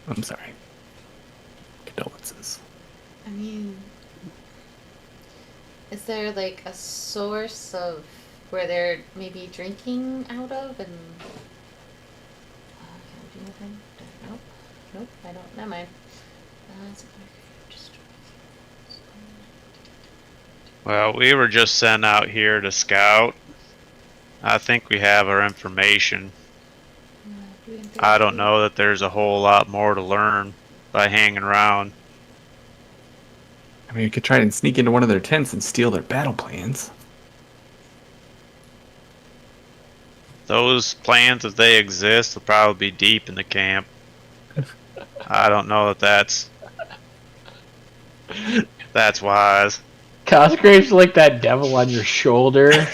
I'm sorry. Condolences. I mean, is there like a source of where they're maybe drinking out of and can I do anything? Nope, I don't. Never mind. Well, we were just sent out here to scout. I think we have our information. I don't know that there's a whole lot more to learn by hanging around. I mean, we could try and sneak into one of their tents and steal their battle plans. Those plans, if they exist, will probably be deep in the camp. I don't know that that's wise. Cosgrave's like that devil on your shoulder.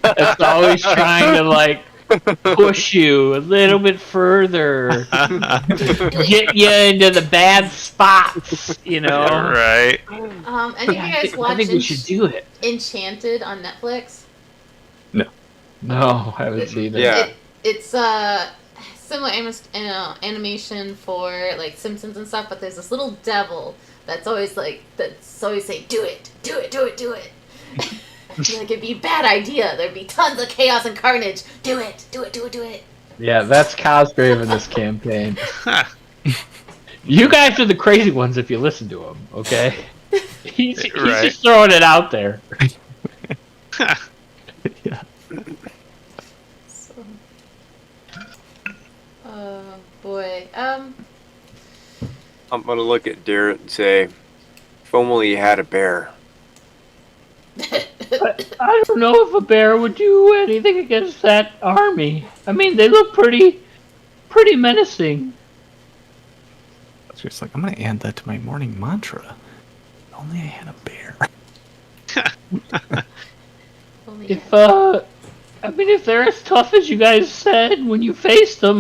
That's always trying to like push you a little bit further, get you into the bad spots, Right. Any of you guys I watch think we should do it. Enchanted on Netflix? No, I haven't seen it. Yeah. It's similar animation for like Simpsons and stuff, but there's this little devil that's always saying, do it. Like it'd be a bad idea. There'd be tons of chaos and carnage. Do it. Yeah, that's Cosgrave in this campaign. You guys are the crazy ones if you listen to him, okay? He's Right. just throwing it out there. Yeah. So, oh boy. I'm gonna look at Darrett and say, if only you had a bear. I don't know if a bear would do anything against that army. I mean, they look pretty menacing. I was just like, I'm gonna add that to my morning mantra. If only I had a bear. if if they're as tough as you guys said when you faced them,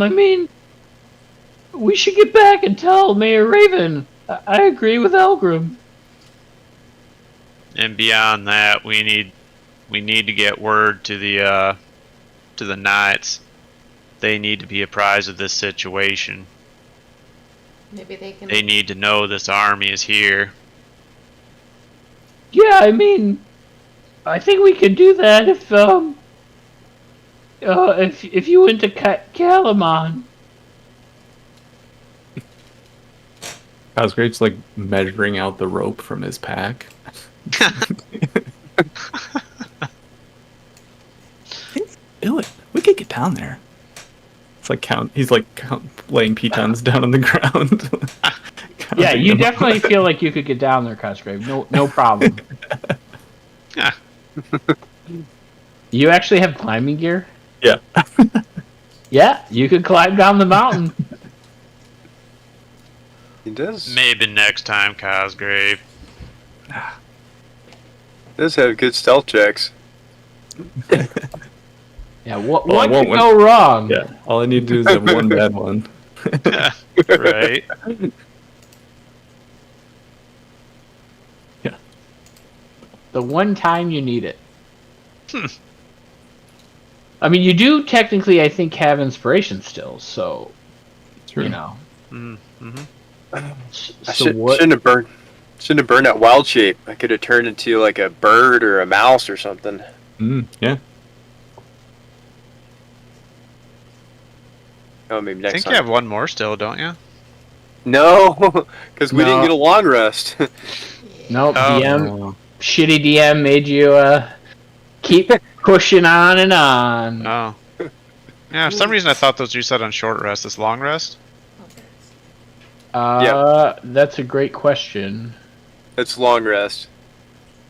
we should get back and tell Mayor Raven. I agree with Elgrim. And beyond that, we need to get word to the knights. They need to be apprised of this situation. Maybe they can. They need to know this army is here. Yeah, I think we could do that if you went to Calamon. Cosgrave's like measuring out the rope from his pack. Do it. We could get down there. It's like laying pitons down on the ground. Yeah, you definitely feel like you could get down there, Cosgrave. No problem. Yeah. You actually have climbing gear? Yeah. Yeah, you could climb down the mountain. He does. Maybe next time, Cosgrave. Does have good stealth checks. Yeah, what Well, could go wrong? Yeah. All I need to do is have one bad one. Right. Yeah. The one time you need it. You do technically, I think, have inspiration still, so True. you know. Mm-hmm. I So what? shouldn't have burned that wild shape. I could have turned into like a bird or a mouse or something. Yeah. Oh, maybe I next think time. you have one more still, don't you? No, because we didn't No. get a long rest. Nope, Oh. DM, shitty DM made you keep pushing on and on. Oh. Yeah, for some reason I thought those you said on short rest. It's long rest? That's a great question. It's long rest.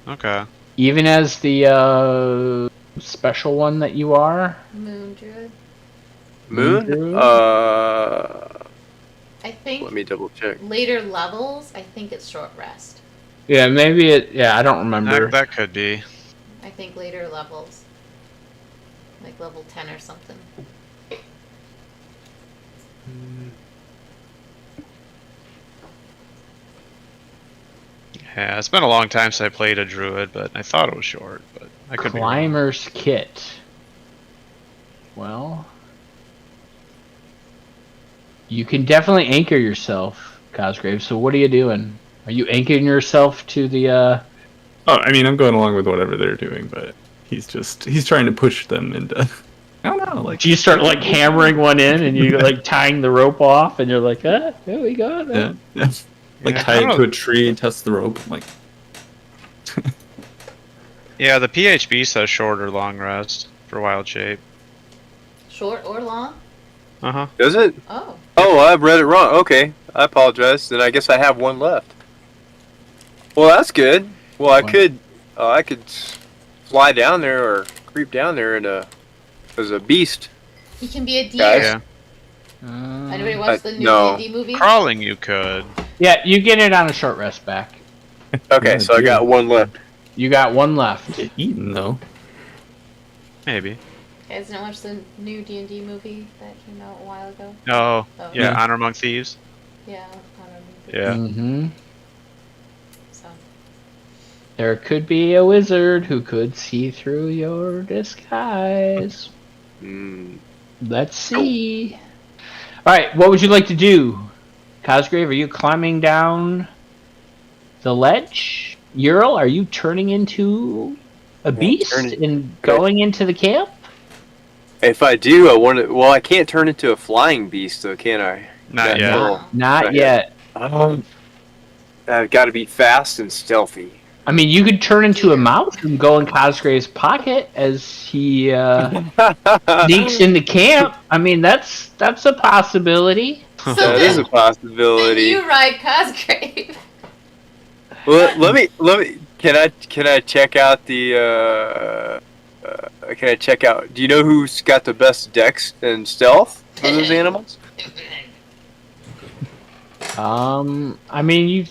Okay. Even as the special one that you are. Moon Druid. Moon? Druid? I think Let me double check. later levels, I think it's short rest. Yeah, maybe it. Yeah, I don't remember. That could be. I think later levels. Like level 10 or something. Yeah, it's been a long time since I played a druid, but I thought it was short, but I could be wrong. Climber's kit. Well, you can definitely anchor yourself, Cosgrave. So what are you doing? Are you anchoring yourself to the? Oh, I'm going along with whatever they're doing, but he's trying to push them into. I don't know, like You start like hammering one in, and you like tying the rope off, and you're like, there we go. yeah. Like Yeah, tie I it don't to know. a tree and test the rope. Like Yeah, the PHB says short or long rest for wild shape. Short or long? Uh-huh. Does it? Oh. Oh, I've read it wrong. Okay, I apologize. Then I guess I have one left. Well, that's good. Well, I could fly down there or creep down there as a beast. He can be a deer. Guys. Yeah. Anybody watch the new no. D&D movie? Crawling you could. Yeah, you get it on a short rest back. Okay, Yeah, so I got one left. You got one left. get eaten though. Maybe. You guys didn't watch the new D&D movie that came out a while ago? Oh, Oh. yeah, Honor Among Thieves. Yeah. I don't know. Yeah. Mm-hmm. So. There could be a wizard who could see through your disguise. Mm. Let's see. All right, what would you like to do, Cosgrave? Are you climbing down the ledge? Ural, are you turning into a beast and going into the camp? If I do, I want to. Well, I can't turn into a flying beast, though, can I? Not yet. No. Not Right. yet. I've got to be fast and stealthy. You could turn into a mouse and go in Cosgrave's pocket as he sneaks into camp. That's a possibility. So That is a then possibility. you ride Cosgrave. Well, let me. Can I check out the? Can I check out? Do you know who's got the best dex and stealth for those animals? You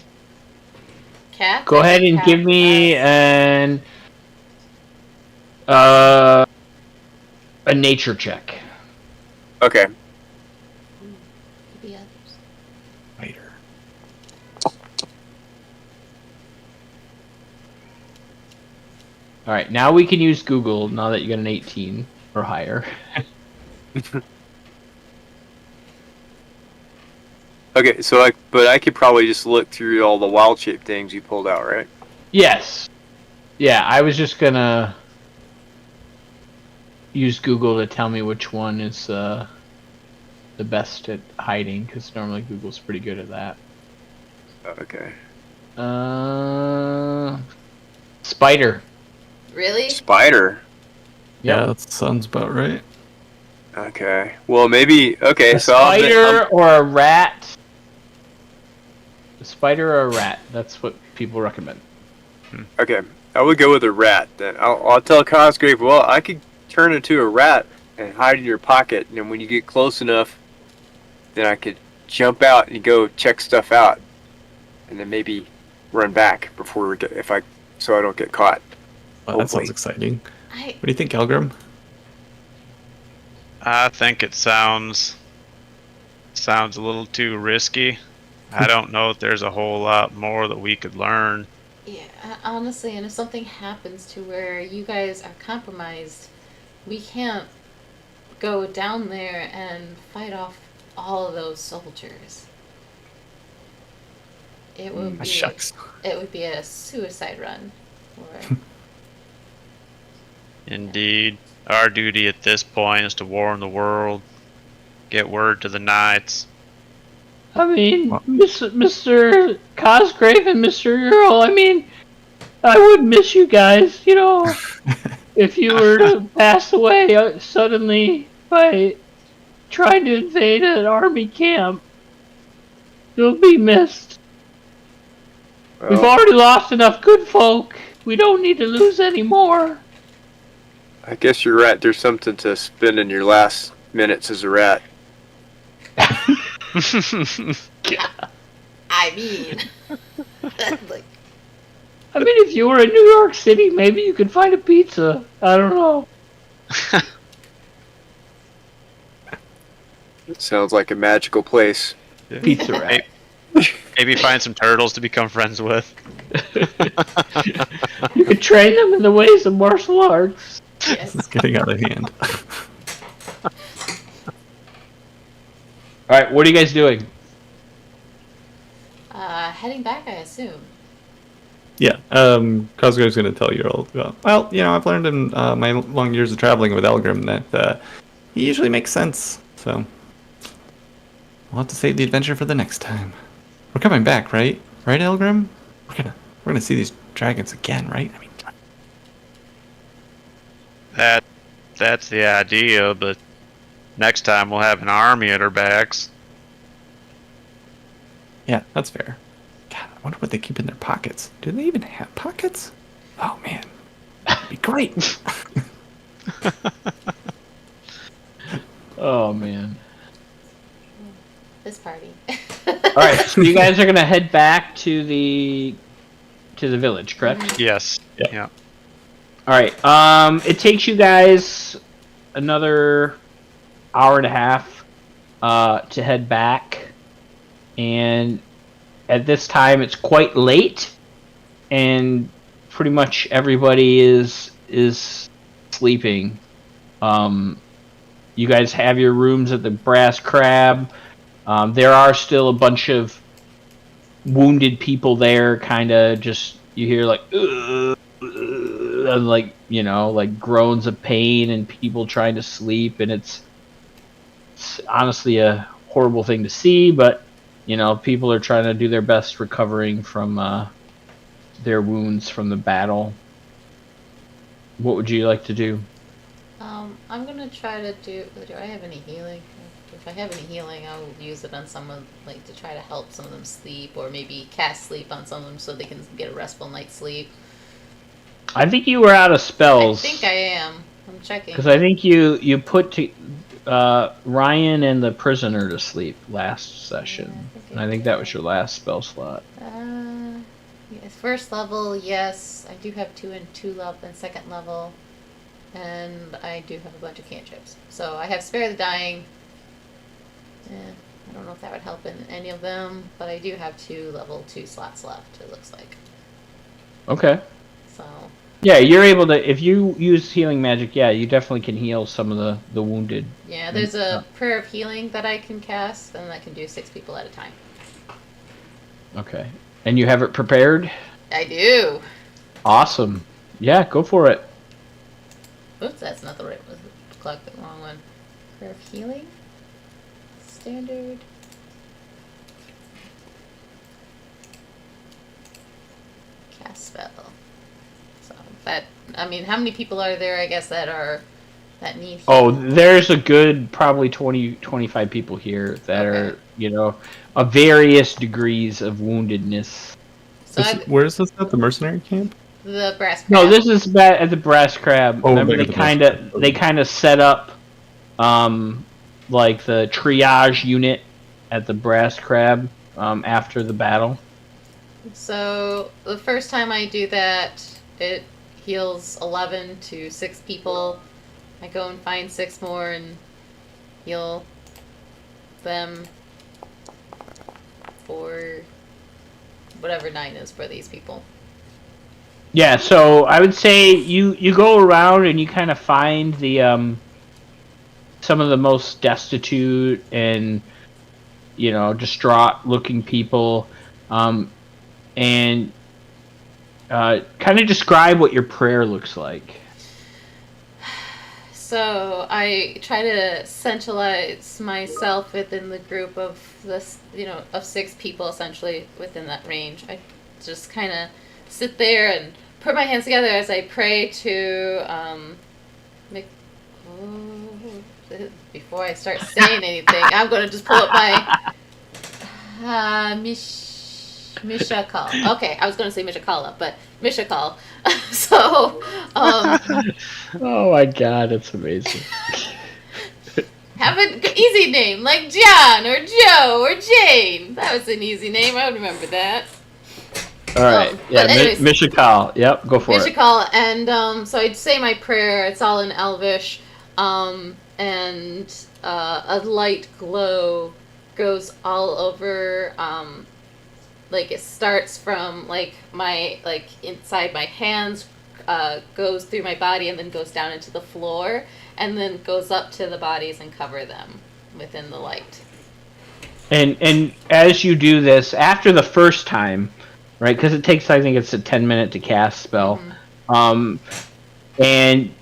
Cat? go ahead and Cat, give me an A nature check. Okay. Could be others. Later. All right, now we can use Google. Now that you got an 18 or higher. Okay, so I could probably just look through all the wild shape things you pulled out, right? Yes. Yeah, I was just gonna use Google to tell me which one is the best at hiding, because normally Google's pretty good at that. Okay. Spider. Really? Spider. Yeah, that sounds about right. Okay. Well, maybe. Okay, A so spider or a rat. A spider or a rat. That's what people recommend. Okay, I would go with a rat then. I'll tell Cosgrave. Well, I could turn into a rat and hide in your pocket, and then when you get close enough, then I could jump out and go check stuff out, and then maybe run back before we get so I don't get caught. Well, that Hopefully. sounds exciting. I What do you think, Elgrim? I think it sounds a little too risky. I don't know if there's a whole lot more that we could learn. Yeah, honestly, and if something happens to where you guys are compromised, we can't go down there and fight off all of those soldiers. It would be Shucks. it would be a suicide run. Or, Indeed, our duty at this point is to warn the world, get word to the knights. I mean, Well- Mr. Cosgrave and Mr. Earl, I mean, I would miss you guys, you know, if you were to pass away suddenly by trying to invade an army camp. You'll be missed. We've Well, already lost enough good folk. We don't need to lose any more. I guess you're right. There's something to spend in your last minutes as a rat. I mean, like, I mean, if you were in New York City, maybe you could find a pizza. I don't know. It sounds like a magical place. Pizza rat. Maybe find some turtles to become friends with. You could train them in the ways of martial arts. yes. It's getting out of hand. All right, what are you guys doing? Heading back, I assume. Yeah, Cosgrove's going to tell you all. Well, you know, I've learned in my long years of traveling with Elgrim that he usually makes sense. So we'll have to save the adventure for the next time. We're coming back, right? Right, Elgrim? We're gonna see these dragons again, right? I mean, That's the idea, but next time we'll have an army at our backs. yeah, that's fair. God, I wonder what they keep in their pockets. Do they even have pockets? Oh man, that'd be great. Oh man. This party. All right, so you guys are gonna head back to the village, correct? Yes. Yeah. Yeah. All right. It takes you guys another hour and a half to head back, and at this time it's quite late, and pretty much everybody is sleeping. You guys have your rooms at the Brass Crab. There are still a bunch of wounded people there, kind of just, you hear like, and like, you know, like groans of pain and people trying to sleep, and it's honestly a horrible thing to see, but, you know, people are trying to do their best recovering from their wounds from the battle. What would you like to do? I'm gonna try to do I have any healing? If I have any healing, I'll use it on someone, like, to try to help some of them sleep, or maybe cast sleep on some of them so they can get a restful night's sleep. I think you were out of spells. I think I am. I'm checking. Because I think you put Ryan and the prisoner to sleep last session. And I think that was your last spell slot. Yes, first level, yes. I do have 2 and 2 level, and second level. And I do have a bunch of cantrips. So I have Spare the Dying. I don't know if that would help in any of them, but I do have 2 level 2 slots left, it looks like. Okay. So. Yeah, you're able to, if you use healing magic, yeah, you definitely can heal some of the wounded. Yeah, there's a Prayer of Healing that I can cast, and that can do 6 people at a time. Okay. And you have it prepared? I do. Awesome. Yeah, go for it. Oops, that's not the right one. Clicked the wrong one. Prayer of Healing? Standard. Cast spell. So that, I mean, how many people are there, I guess, that need healing? Oh, there's a good probably 20, 25 people here that are, of various degrees of woundedness. So Where is this at? The mercenary camp? the brass crab. No, this is at the Brass Crab. Oh, remember, maybe they kind of set up, like the triage unit at the Brass Crab after the battle. So the first time I do that, it heals 11 to 6 people. I go and find 6 more and heal them for whatever 9 is for these people. Yeah, so I would say you go around and you kind of find the some of the most destitute and distraught looking people, and kind of describe what your prayer looks like. So I try to centralize myself within the group of this, of 6 people essentially within that range. I just kind of sit there and put my hands together as I pray to before I start saying anything, I'm going to just pull up my Mishakal. Okay, I was going to say Mishakala, but Mishakal. So, oh my god, it's amazing. have an easy name like John or Joe or Jane. That was an easy name. I would remember that. All right, yeah, Mishakal. Yep, go for it. Mishakal, and so I'd say my prayer. It's all in Elvish, and a light glow goes all over. Like it starts from my inside my hands, goes through my body and then goes down into the floor, and then goes up to the bodies and cover them within the light. And as you do this, after the first time, right? Because it takes, I think it's a 10-minute to cast spell, and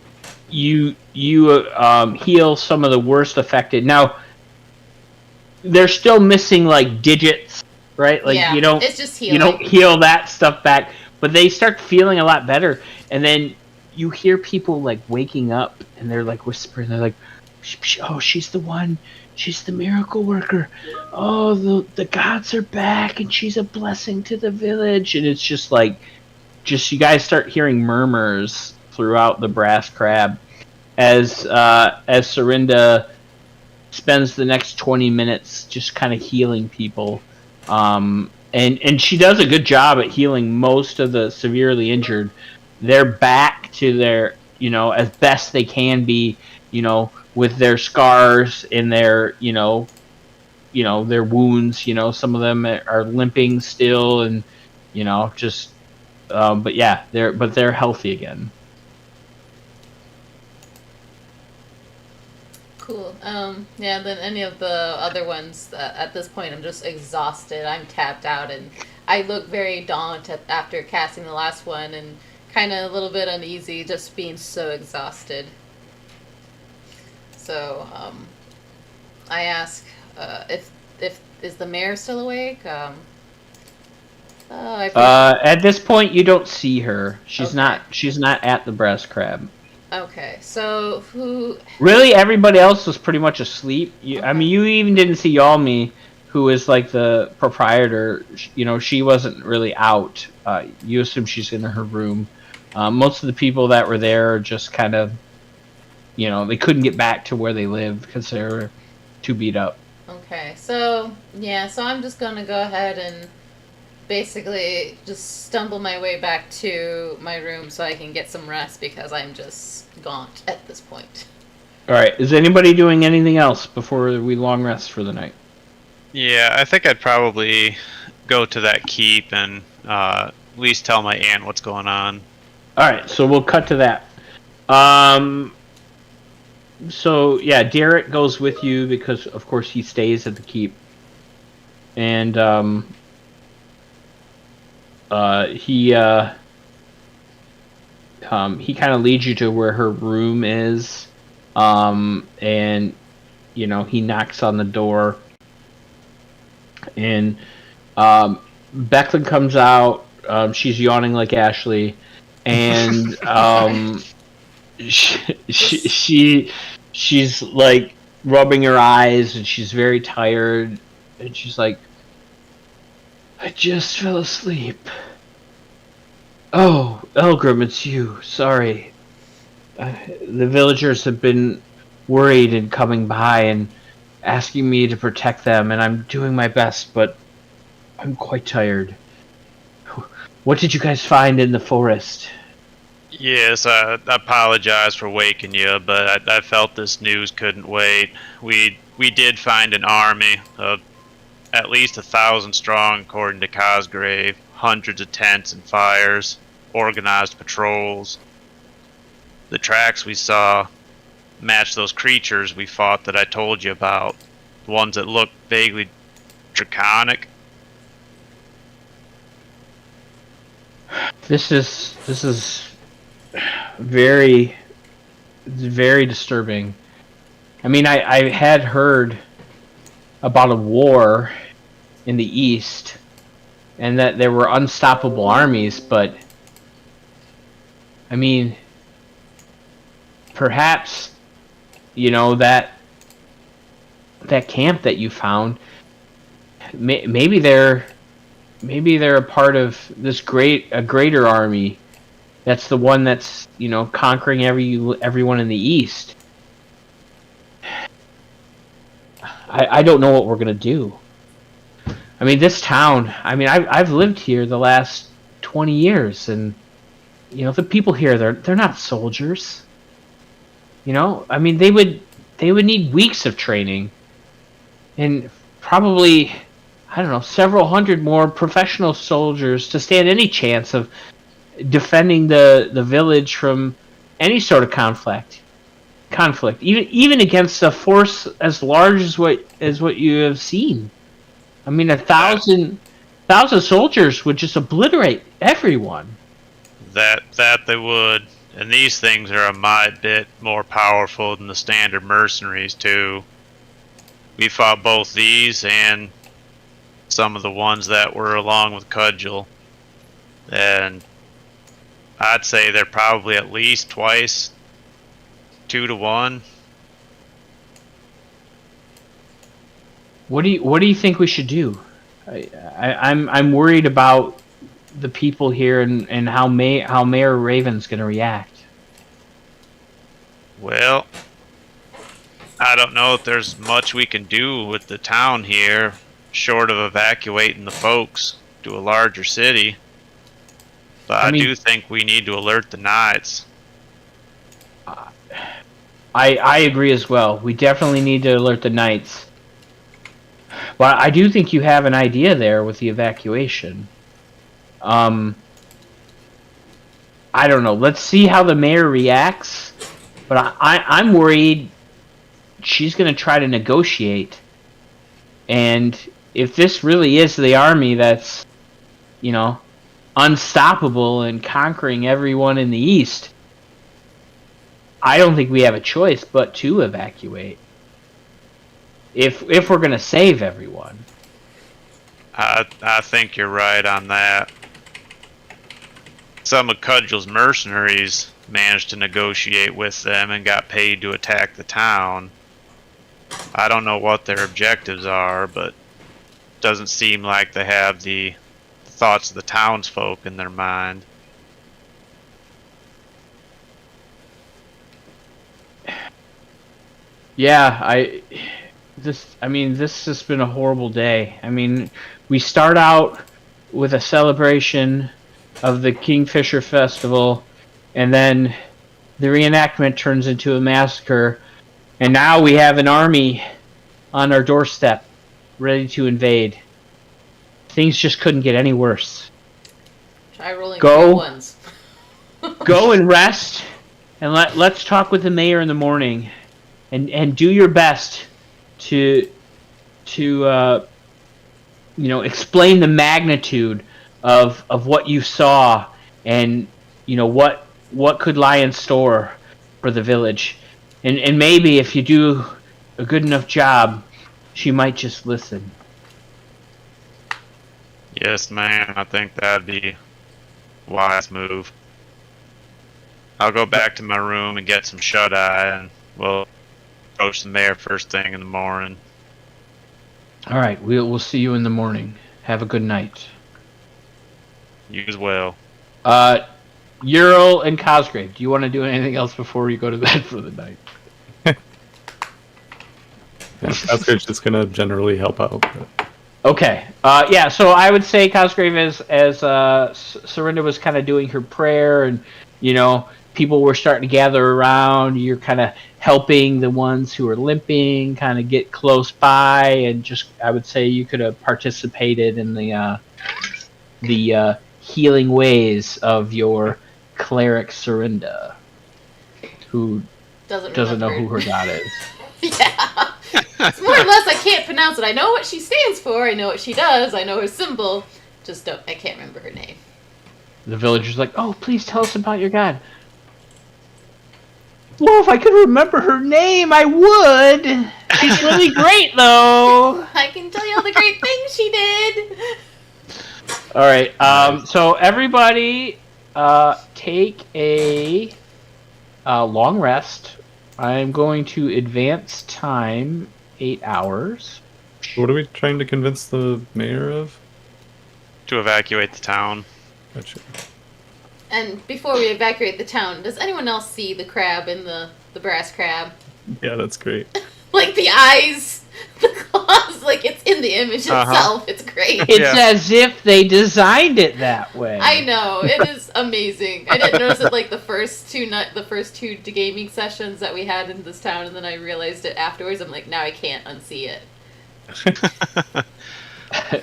you heal some of the worst affected. Now they're still missing digits. Right, you don't. It's just healing. You don't heal that stuff back, but they start feeling a lot better, and then you hear people waking up, and they're whispering. They're like, "Oh, she's the one. She's the miracle worker. Oh, the gods are back, and she's a blessing to the village." And it's just you guys start hearing murmurs throughout the Brass Crab, as Serinda spends the next 20 minutes just kind of healing people. And she does a good job at healing most of the severely injured. They're back to their, as best they can be, with their scars and their, their wounds. Some of them are limping still, and but yeah, they're healthy again. Cool. Yeah, then any of the other ones, at this point I'm just exhausted. I'm tapped out, and I look very daunted after casting the last one, and kind of a little bit uneasy just being so exhausted. So, I ask if is the mayor still awake? At this point you don't see her. She's Okay. She's not at the Brass Crab. Okay, so who... Really, everybody else was pretty much asleep. Okay. I mean, you even didn't see Yalmi, who is the proprietor. She wasn't really out. You assume she's in her room. Most of the people that were there are just kind of, they couldn't get back to where they lived because they were too beat up. Okay, so, yeah, so I'm just gonna go ahead and basically just stumble my way back to my room so I can get some rest because I'm just gaunt at this point. All right. Is anybody doing anything else before we long rest for the night? Yeah, I think I'd probably go to that keep and at least tell my aunt what's going on. All right. So we'll cut to that. So yeah, Derek goes with you because, of course, he stays at the keep, and he kind of leads you to where her room is, and he knocks on the door, and Becklin comes out. She's yawning like Ashley, and she's like rubbing her eyes, and she's very tired, and she's like, I just fell asleep. Oh, Elgrim, it's you. Sorry. The villagers have been worried and coming by and asking me to protect them, and I'm doing my best, but I'm quite tired. What did you guys find in the forest? Yes, I apologize for waking you, but I felt this news couldn't wait. We did find an army of at least 1,000 strong, according to Cosgrave. Hundreds of tents and fires, organized patrols. The tracks we saw matched those creatures we fought that I told you about. The ones that looked vaguely draconic. This is very, very disturbing. I mean, I had heard about a war in the East, and that there were unstoppable armies, but I mean, perhaps, that camp that you found, maybe they're a part of this a greater army. That's the one that's conquering everyone in the East. I don't know what we're gonna do. I mean, this town. I mean, I've lived here the last 20 years, and the people here, they're not soldiers. I mean, they would need weeks of training, and probably, I don't know, several hundred more professional soldiers to stand any chance of defending the village from any sort of conflict, even against a force as large as what you have seen. I mean, 1,000 soldiers would just obliterate everyone. That they would, and these things are a mite bit more powerful than the standard mercenaries too. We fought both these and some of the ones that were along with Cudgel, and I'd say they're probably at least twice, 2 to 1. What do you think we should do? I'm worried about the people here and how Mayor Raven's going to react. Well, I don't know if there's much we can do with the town here, short of evacuating the folks to a larger city. But I do think we need to alert the knights. I agree as well. We definitely need to alert the knights. But I do think you have an idea there with the evacuation. I don't know. Let's see how the mayor reacts. But I'm worried she's going to try to negotiate. And if this really is the army that's, unstoppable and conquering everyone in the East, I don't think we have a choice but to evacuate. If we're going to save everyone. I think you're right on that. Some of Cudgel's mercenaries managed to negotiate with them and got paid to attack the town. I don't know what their objectives are, but it doesn't seem like they have the thoughts of the townsfolk in their mind. Yeah, this has been a horrible day. I mean, we start out with a celebration of the Kingfisher Festival, and then the reenactment turns into a massacre, and now we have an army on our doorstep, ready to invade. Things just couldn't get any worse. Try rolling Go. 3 ones. Go and rest, and let's talk with the mayor in the morning, and do your best to explain the magnitude of what you saw, and what could lie in store for the village, and maybe if you do a good enough job, she might just listen. Yes, ma'am. I think that'd be a wise move. I'll go back to my room and get some shut-eye, and we'll approach the mayor first thing in the morning. All right, we'll see you in the morning. Have a good night. You as well. Ural and Cosgrave, do you want to do anything else before you go to bed for the night? Yeah, Oscar's just gonna generally help out. But... Okay. Yeah, so I would say Cosgrave, as Serinda was kind of doing her prayer, and, people were starting to gather around, you're kind of helping the ones who are limping kind of get close by, and just, I would say you could have participated in the healing ways of your cleric Serinda, who doesn't know who her god is. Yeah. It's more or less I can't pronounce it. I know what she stands for, I know what she does, I know her symbol, I can't remember her name. The villager's like, oh, please tell us about your god. Well, if I could remember her name, I would. She's really great, though. I can tell you all the great things she did. All right. So everybody, take a long rest. I'm going to advance time 8 hours. What are we trying to convince the mayor of? To evacuate the town. Gotcha. And before we evacuate the town, does anyone else see the crab in the brass crab? Yeah, that's great. Like the eyes, the claws, like it's in the image itself. It's great. It's as if they designed it that way. I know, it is amazing. I didn't notice it like the first two gaming sessions that we had in this town, and then I realized it afterwards. I'm like, now I can't unsee it.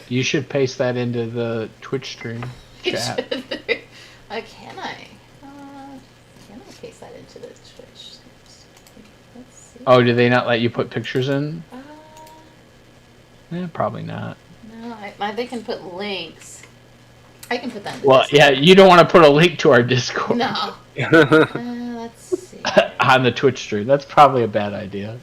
You should paste that into the Twitch stream chat. Can I? Can I paste that into the Twitch? Let's see. Oh, do they not let you put pictures in? Uh, Probably not. no, they can put links. I can put that in the Well, Discord. yeah, you don't want to put a link to our Discord. No. Let's see. On the Twitch stream. That's probably a bad idea.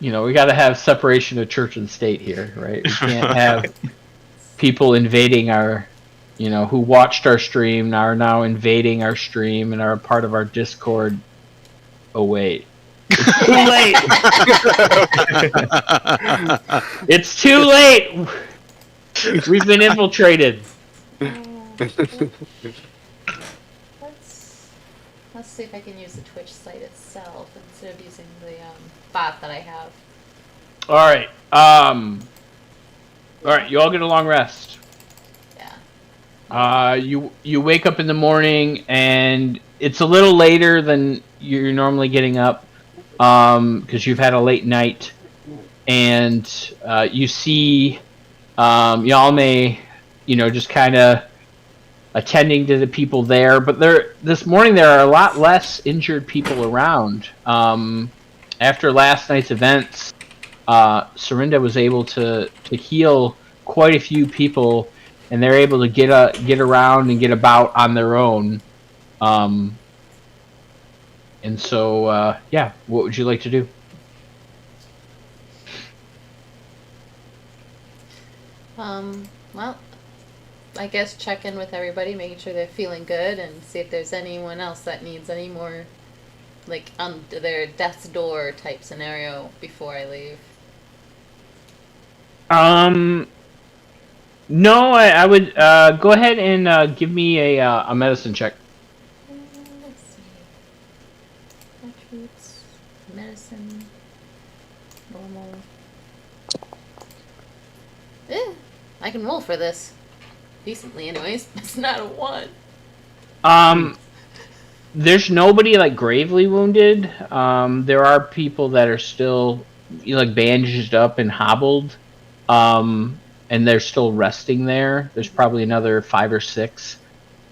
We got to have separation of church and state here, right? We can't have people invading our, who watched our stream are now invading our stream and are a part of our Discord. Oh, wait. It's too late. It's too late. We've been infiltrated. Let's see if I can use the Twitch site itself instead of using the bot that I have. All right. All right. You all get a long rest. Yeah. You wake up in the morning and it's a little later than you're normally getting up, because you've had a late night, and you see y'all may, just kind of attending to the people there, but this morning there are a lot less injured people around. After last night's events, Serinda was able to heal quite a few people, and they're able to get around and get about on their own. And so, yeah, what would you like to do? Well, I guess check in with everybody, making sure they're feeling good, and see if there's anyone else that needs any more, like, on their death's door type scenario before I leave. No, I would go ahead and give me a medicine check. Let's see. Attributes, medicine, normal. I can roll for this. Decently, anyways. It's not a 1. There's nobody like gravely wounded. There are people that are still like bandaged up and hobbled, and they're still resting there. There's probably another 5 or 6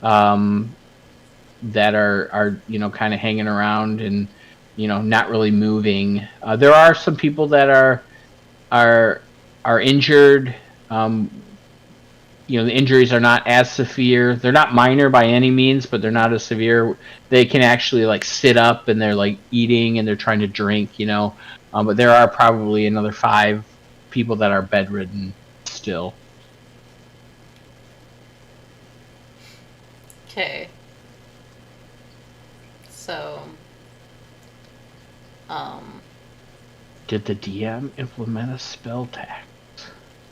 that are kind of hanging around and not really moving. There are some people that are injured. The injuries are not as severe. They're not minor by any means, but they're not as severe. They can actually like sit up and they're like eating and they're trying to drink. But there are probably another 5 people that are bedridden still. Okay. So, Did the DM implement a spell tax?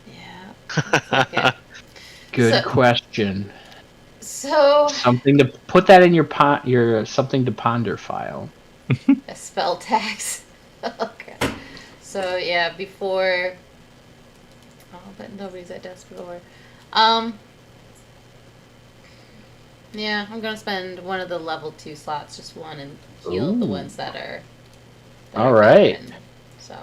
yeah. Looks like it. Good So- question. So, Something to put that in your something to ponder file. a spell tax. Okay. So, yeah, before. Oh, but nobody's at desk before. Yeah, I'm gonna spend one of the level 2 slots, just one, and heal the Ooh. ones that are. All right. bedridden. So.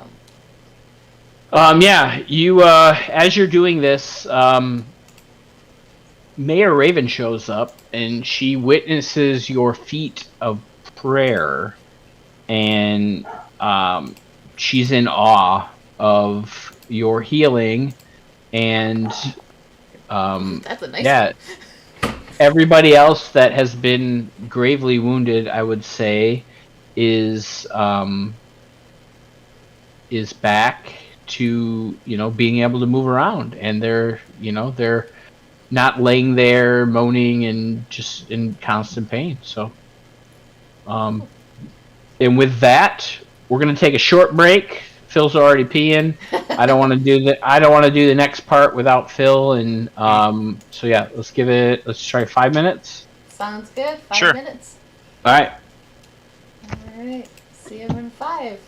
Yeah, you as you're doing this, Mayor Raven shows up and she witnesses your feat of prayer, and she's in awe of your healing, and That's a nice yeah, one. everybody else that has been gravely wounded, I would say, is back to being able to move around, and they're not laying there moaning and just in constant pain. So, and with that, we're gonna take a short break. Phil's already peeing. I don't want to do the next part without Phil, and so yeah, let's try 5 minutes. Sounds good. 5 Sure. minutes. All right. Alright. See you in 5.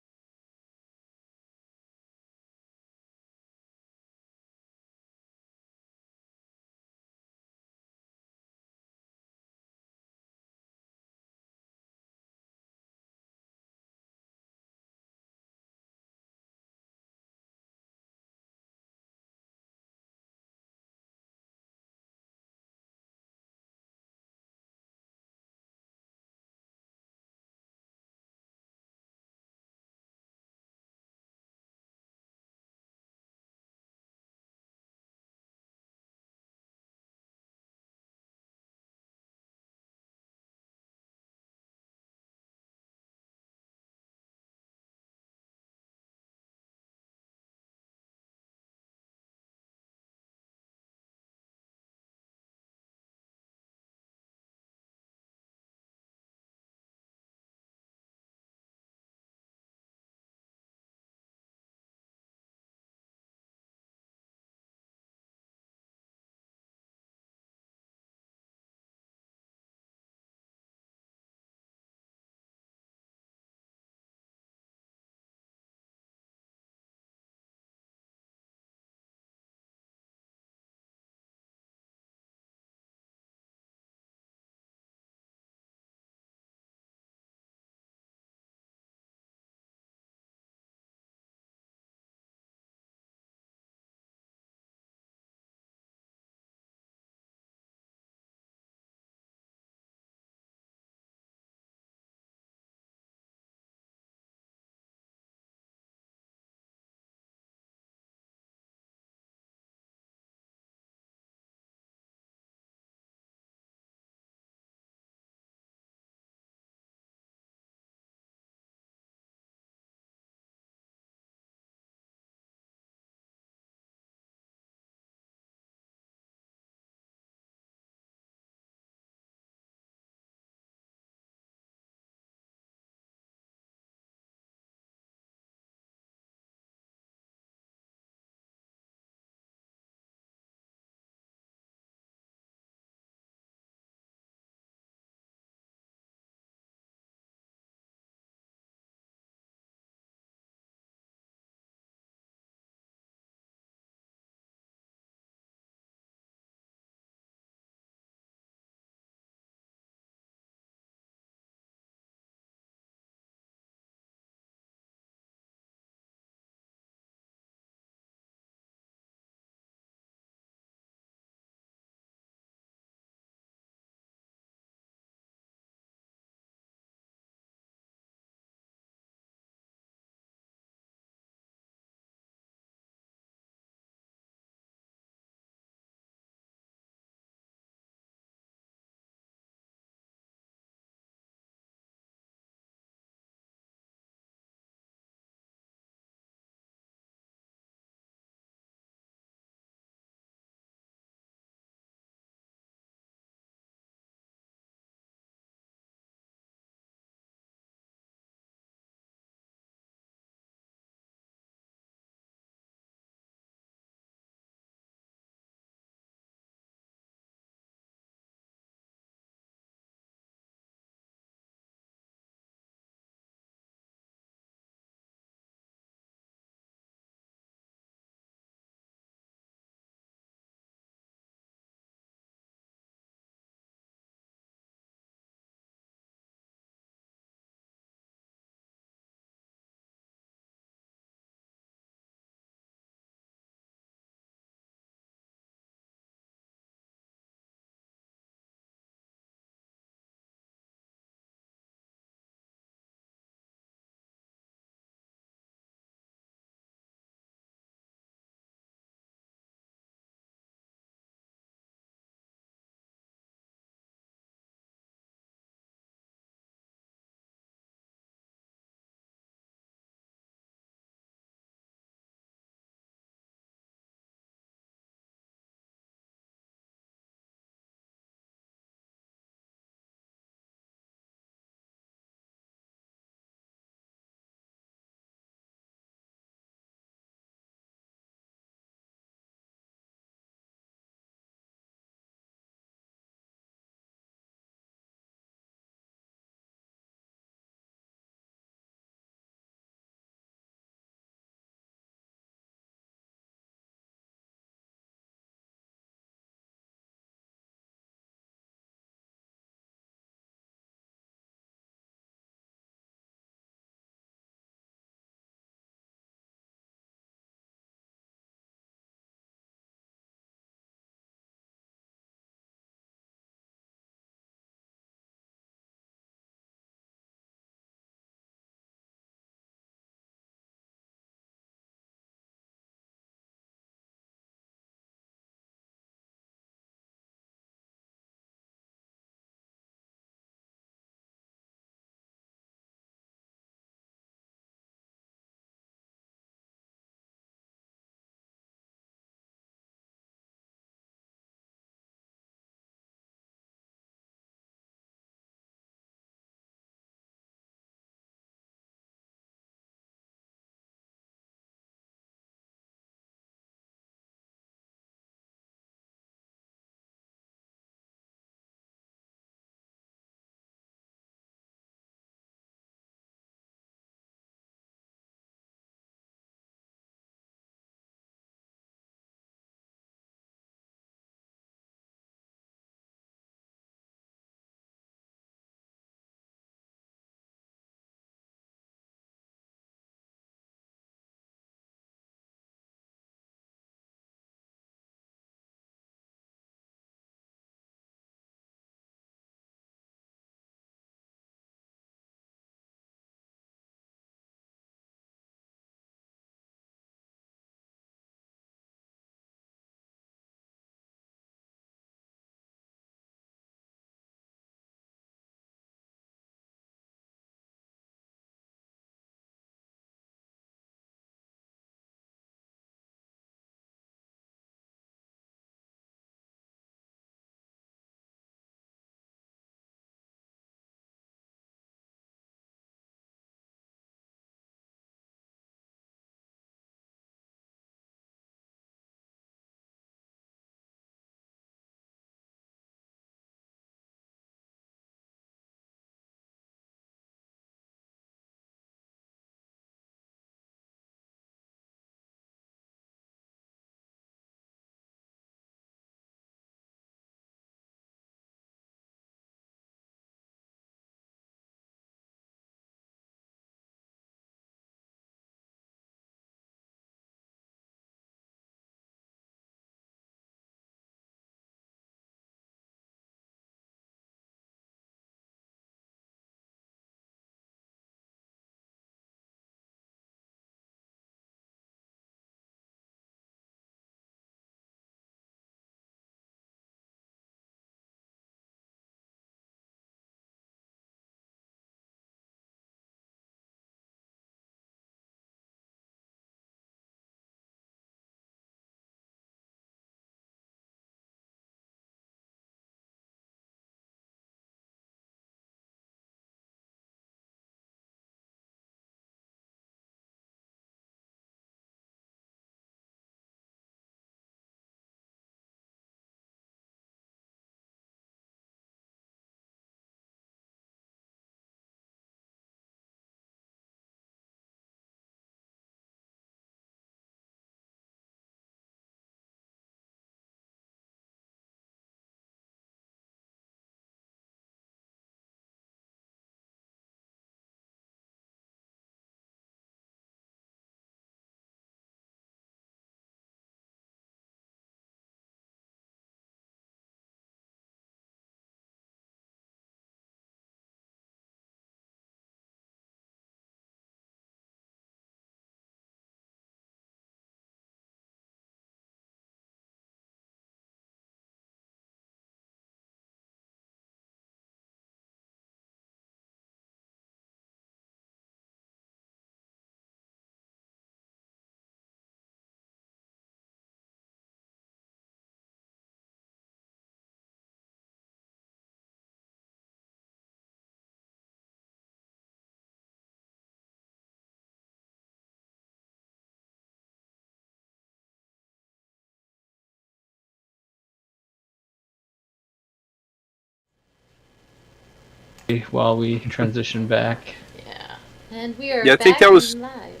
while we transition back. Yeah. And we are Yeah, I back think that was- and live.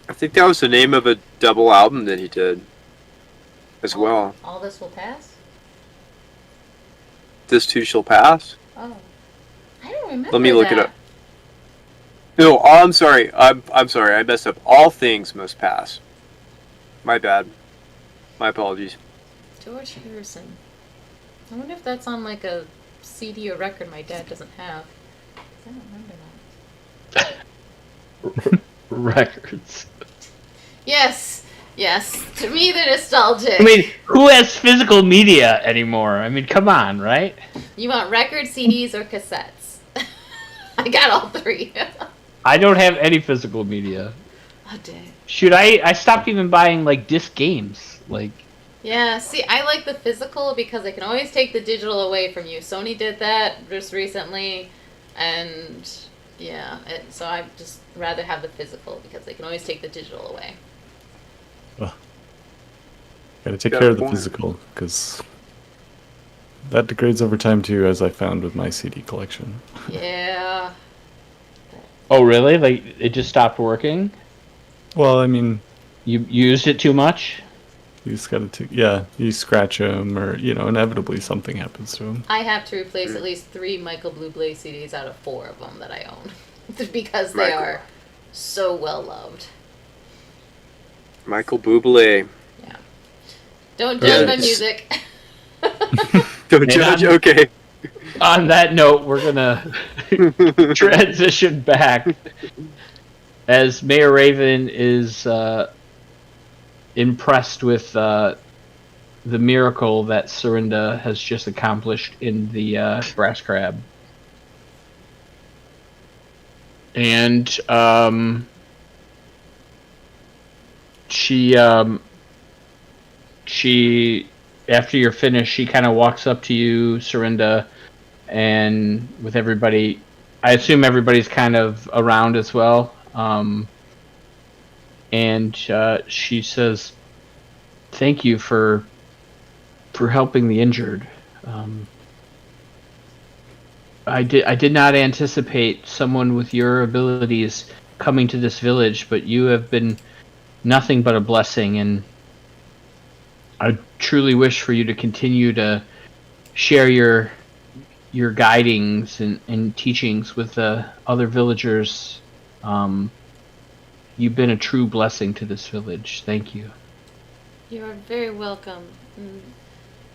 I think that was the name of a double album that he did, as well. All this will pass? This too shall pass. Oh. I don't remember Let me look it that. up. No, I'm sorry. I'm sorry. I messed up. All things must pass. My bad. My apologies. George Harrison. I wonder if that's on like a CD or record my dad doesn't have. I don't remember that. Records. Yes, yes. To me, they're nostalgic. I mean, who has physical media anymore? I mean, come on, right? You want record, CDs, or cassettes? I got all three. I don't have any physical media. Oh, dang. Shoot, I stopped even buying like disc games. Like, Yeah, see, I like the physical because they can always take the digital away from you. Sony did that just recently, and yeah, so I just rather have the physical because they can always take the digital away. Gotta take Got care a of the point. physical, because that degrades over time too, as I found with my CD collection. Yeah. oh really? Like, it just stopped working? Well, I mean, You used it too much? you just gotta you scratch them, or inevitably something happens to them. I have to replace at least 3 Michael Bublé CDs out of 4 of them that I own because they Michael. are so well loved. Michael Bublé. Don't judge my Yes. music. Don't And judge. I'm- Okay. On that note, we're gonna transition back as Mayor Raven is impressed with the miracle that Serinda has just accomplished in the brass crab. And she after you're finished, she kind of walks up to you, Serinda, and with everybody, I assume everybody's kind of around as well. And she says, "Thank you for helping the injured. I did not anticipate someone with your abilities coming to this village, but you have been nothing but a blessing, and I truly wish for you to continue to share your guidings and teachings with the other villagers. You've been a true blessing to this village. Thank you." You are very welcome.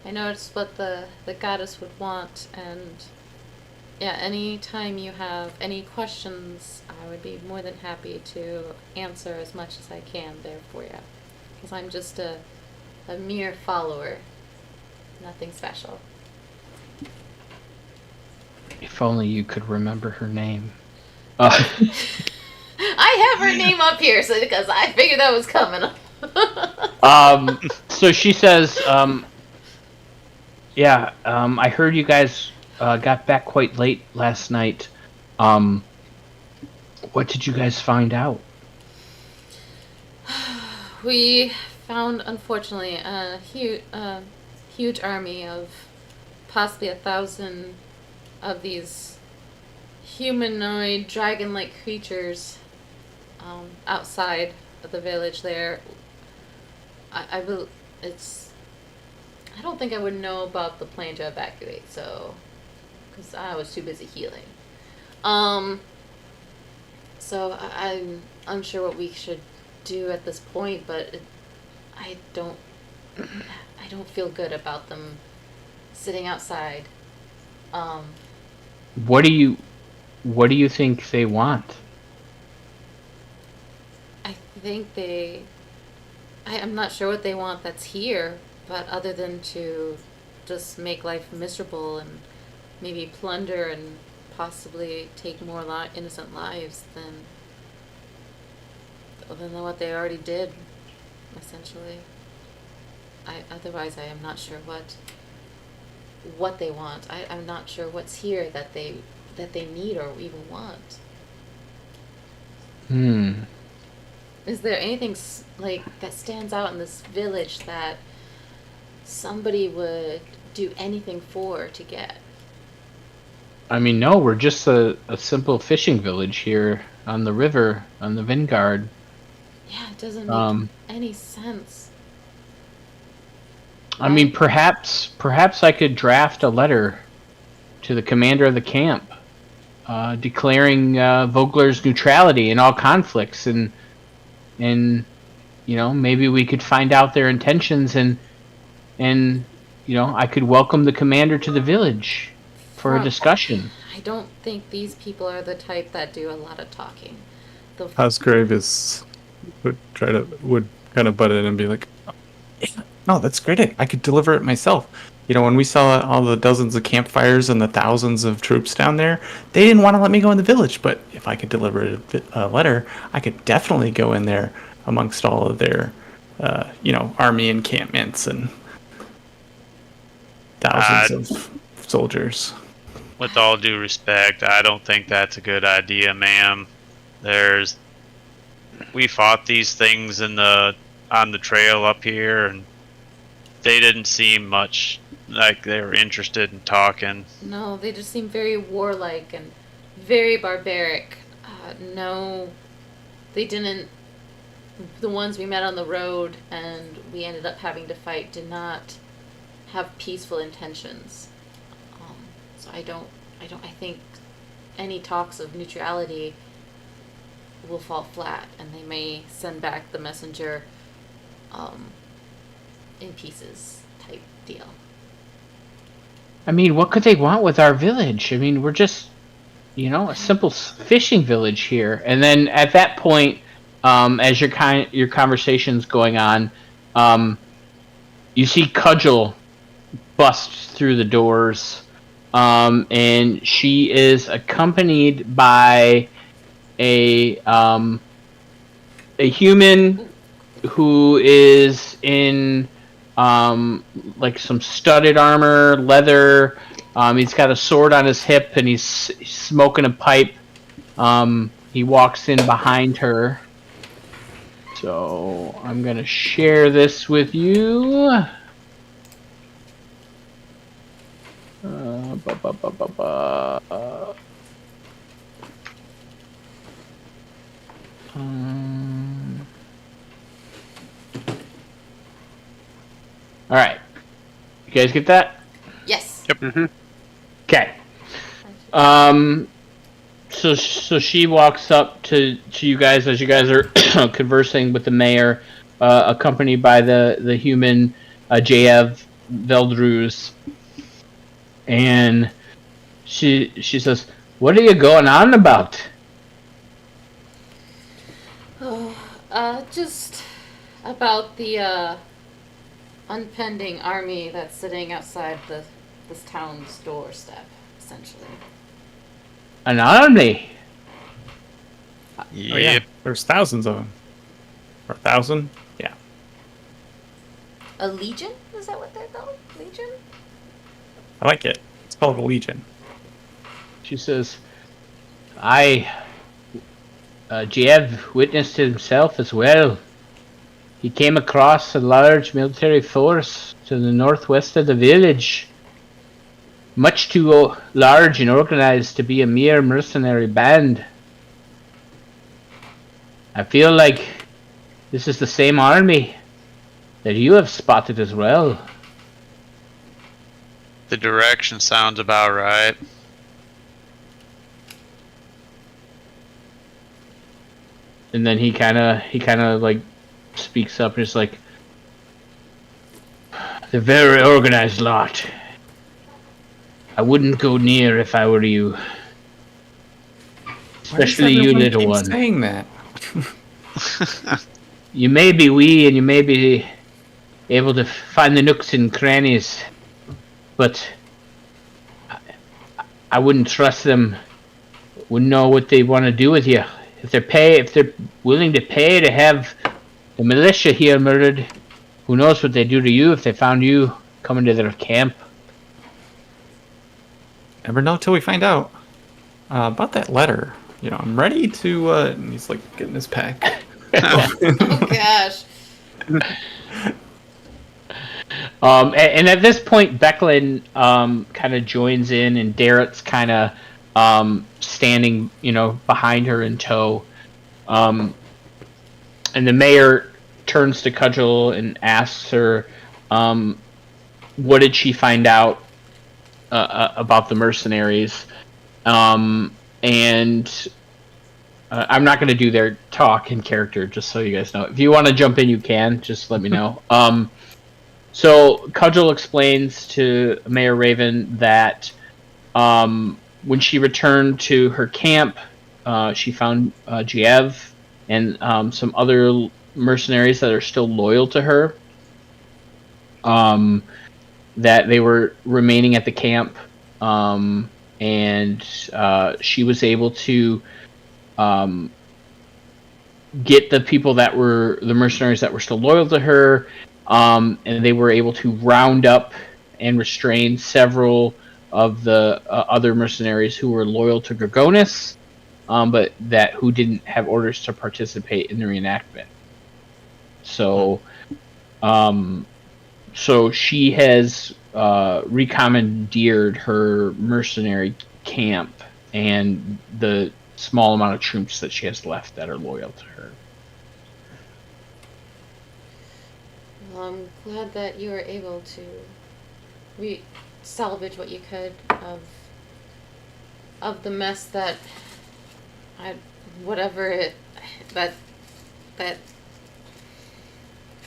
I know it's what the goddess would want, and yeah, any time you have any questions, I would be more than happy to answer as much as I can there for you. Because I'm just a mere follower. Nothing special. If only you could remember her name. I have her name up here so because I figured that was coming. So she says, I heard you guys got back quite late last night. What did you guys find out? We found, unfortunately, a huge army of possibly 1,000 of these humanoid dragon-like creatures outside of the village there. I don't think I would know about the plan to evacuate, so because I was too busy healing. So I'm unsure what we should do at this point, but I don't feel good about them sitting outside. What do you think they want? I think I'm not sure what they want that's here, but other than to just make life miserable and maybe plunder and possibly take more innocent lives than what they already did, essentially. Otherwise, I am not sure what they want. I'm not sure what's here that they need or even want. Is there anything that stands out in this village that somebody would do anything for to get? I mean, no, we're just a simple fishing village here on the river, on the Vanguard. Yeah, it doesn't make Um, any sense. I mean, Why? perhaps I could draft a letter to the commander of the camp, declaring Vogler's neutrality in all conflicts, and maybe we could find out their intentions, and I could welcome the commander to the village for a From- discussion. I don't think these people are the type that do a lot of talking. The Housegrave would kind of butt in and be like, "Yeah, no, that's great. I could deliver it myself." When we saw all the dozens of campfires and the thousands of troops down there, they didn't want to let me go in the village. But if I could deliver a letter, I could definitely go in there amongst all of their, army encampments and thousands of soldiers. With all due respect, I don't think that's a good idea, ma'am. We fought these things on the trail up here, and they didn't seem much like they were interested in talking. No, they just seem very warlike and very barbaric. No, they didn't. The ones we met on the road and we ended up having to fight did not have peaceful intentions. So I think any talks of neutrality will fall flat, and they may send back the messenger in pieces type deal. I mean, what could they want with our village? I mean, we're just, a simple fishing village here. And then at that point, as your conversation's going on, you see Cudgel bust through the doors, and she is accompanied by a human who is in like some studded armor, leather. He's got a sword on his hip, and he's smoking a pipe. He walks in behind her. So I'm gonna share this with you. Ba, ba, ba, ba, ba. All right, you guys get that? Yes. Mm-hmm. Okay. So she walks up to you guys as you guys are conversing with the mayor, accompanied by the human Jaev Veldruz, and she says, "What are you going on about?" Just about the unpending army that's sitting outside this town's doorstep, essentially. An army? Oh, yeah. There's thousands of them. Or 1,000? Yeah. A legion? Is that what they're called? Legion? I like it. It's called a legion. She says, Jaev witnessed it himself as well. He came across a large military force to the northwest of the village. Much too large and organized to be a mere mercenary band. I feel like this is the same army that you have spotted as well. The direction sounds about right. And then he kind of like speaks up and is like, "They're very organized lot. I wouldn't go near if I were you. Especially you, little one. Saying that. You may be wee and you may be able to find the nooks and crannies, but I wouldn't trust them. Wouldn't know what they want to do with you. If they're willing to pay to have the militia here murdered, who knows what they'd do to you if they found you coming to their camp." Never know till we find out. About that letter. I'm ready to, and he's like getting his pack. Oh gosh. And at this point, Becklin kind of joins in, and Darrett's kind of standing, behind her in tow. And the mayor turns to Cudgel and asks her, what did she find out about the mercenaries? And I'm not going to do their talk in character, just so you guys know. If you want to jump in, you can. Just let me know. So Cudgel explains to Mayor Raven that when she returned to her camp, she found Giev and some other mercenaries that are still loyal to her. That they were remaining at the camp, and she was able to get the people that were the mercenaries that were still loyal to her, and they were able to round up and restrain several of the other mercenaries who were loyal to Dragonlance, but who didn't have orders to participate in the reenactment. So, so she has recommandeered her mercenary camp and the small amount of troops that she has left that are loyal to her. Well, I'm glad that you were able to salvage what you could of the mess that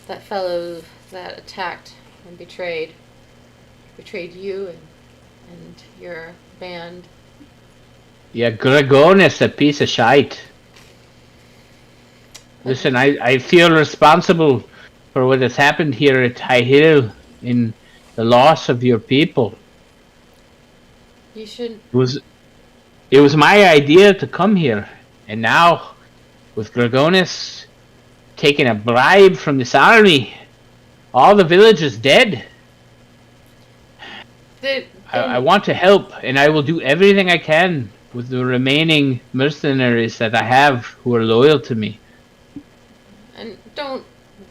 that fellow that attacked and betrayed you and your band. Yeah, Dragonlance, a piece of shite. Listen, I feel responsible for what has happened here at High Hill in the loss of your people. You should. It was my idea to come here, and now, with Dragonlance taking a bribe from this army, all the village is dead. I want to help, and I will do everything I can with the remaining mercenaries that I have who are loyal to me. And don't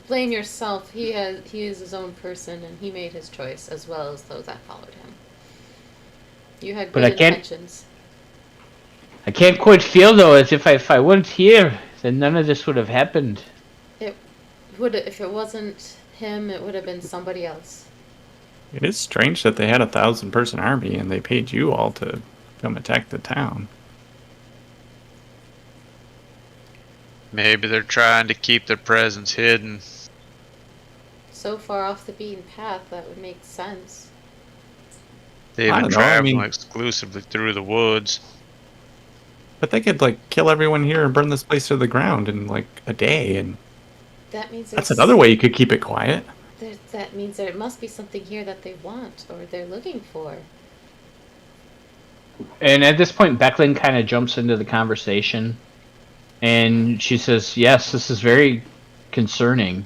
blame yourself. He is his own person, and he made his choice as well as those that followed him. You had good intentions. I can't quite feel though as if I weren't here, then none of this would have happened. If it wasn't him, it would have been somebody else. It is strange that they had a 1,000-person army and they paid you all to come attack the town. Maybe they're trying to keep their presence hidden. So far off the beaten path, that would make sense. They've been traveling exclusively through the woods. But they could, kill everyone here and burn this place to the ground in, a day, and that means that's another way you could keep it quiet. That means there must be something here that they want, or they're looking for. And at this point, Becklin kind of jumps into the conversation, and she says, yes, this is very concerning.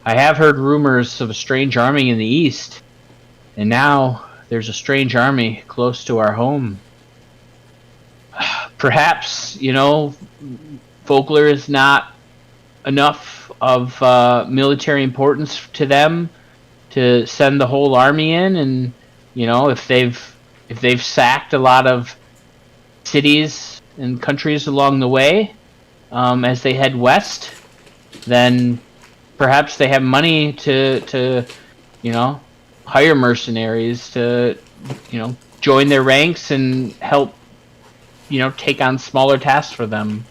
I have heard rumors of a strange army in the east, and now there's a strange army close to our home. Perhaps, Vogler is not enough of military importance to them to send the whole army in, and if they've sacked a lot of cities and countries along the way as they head west, then perhaps they have money to hire mercenaries to join their ranks and help take on smaller tasks for them.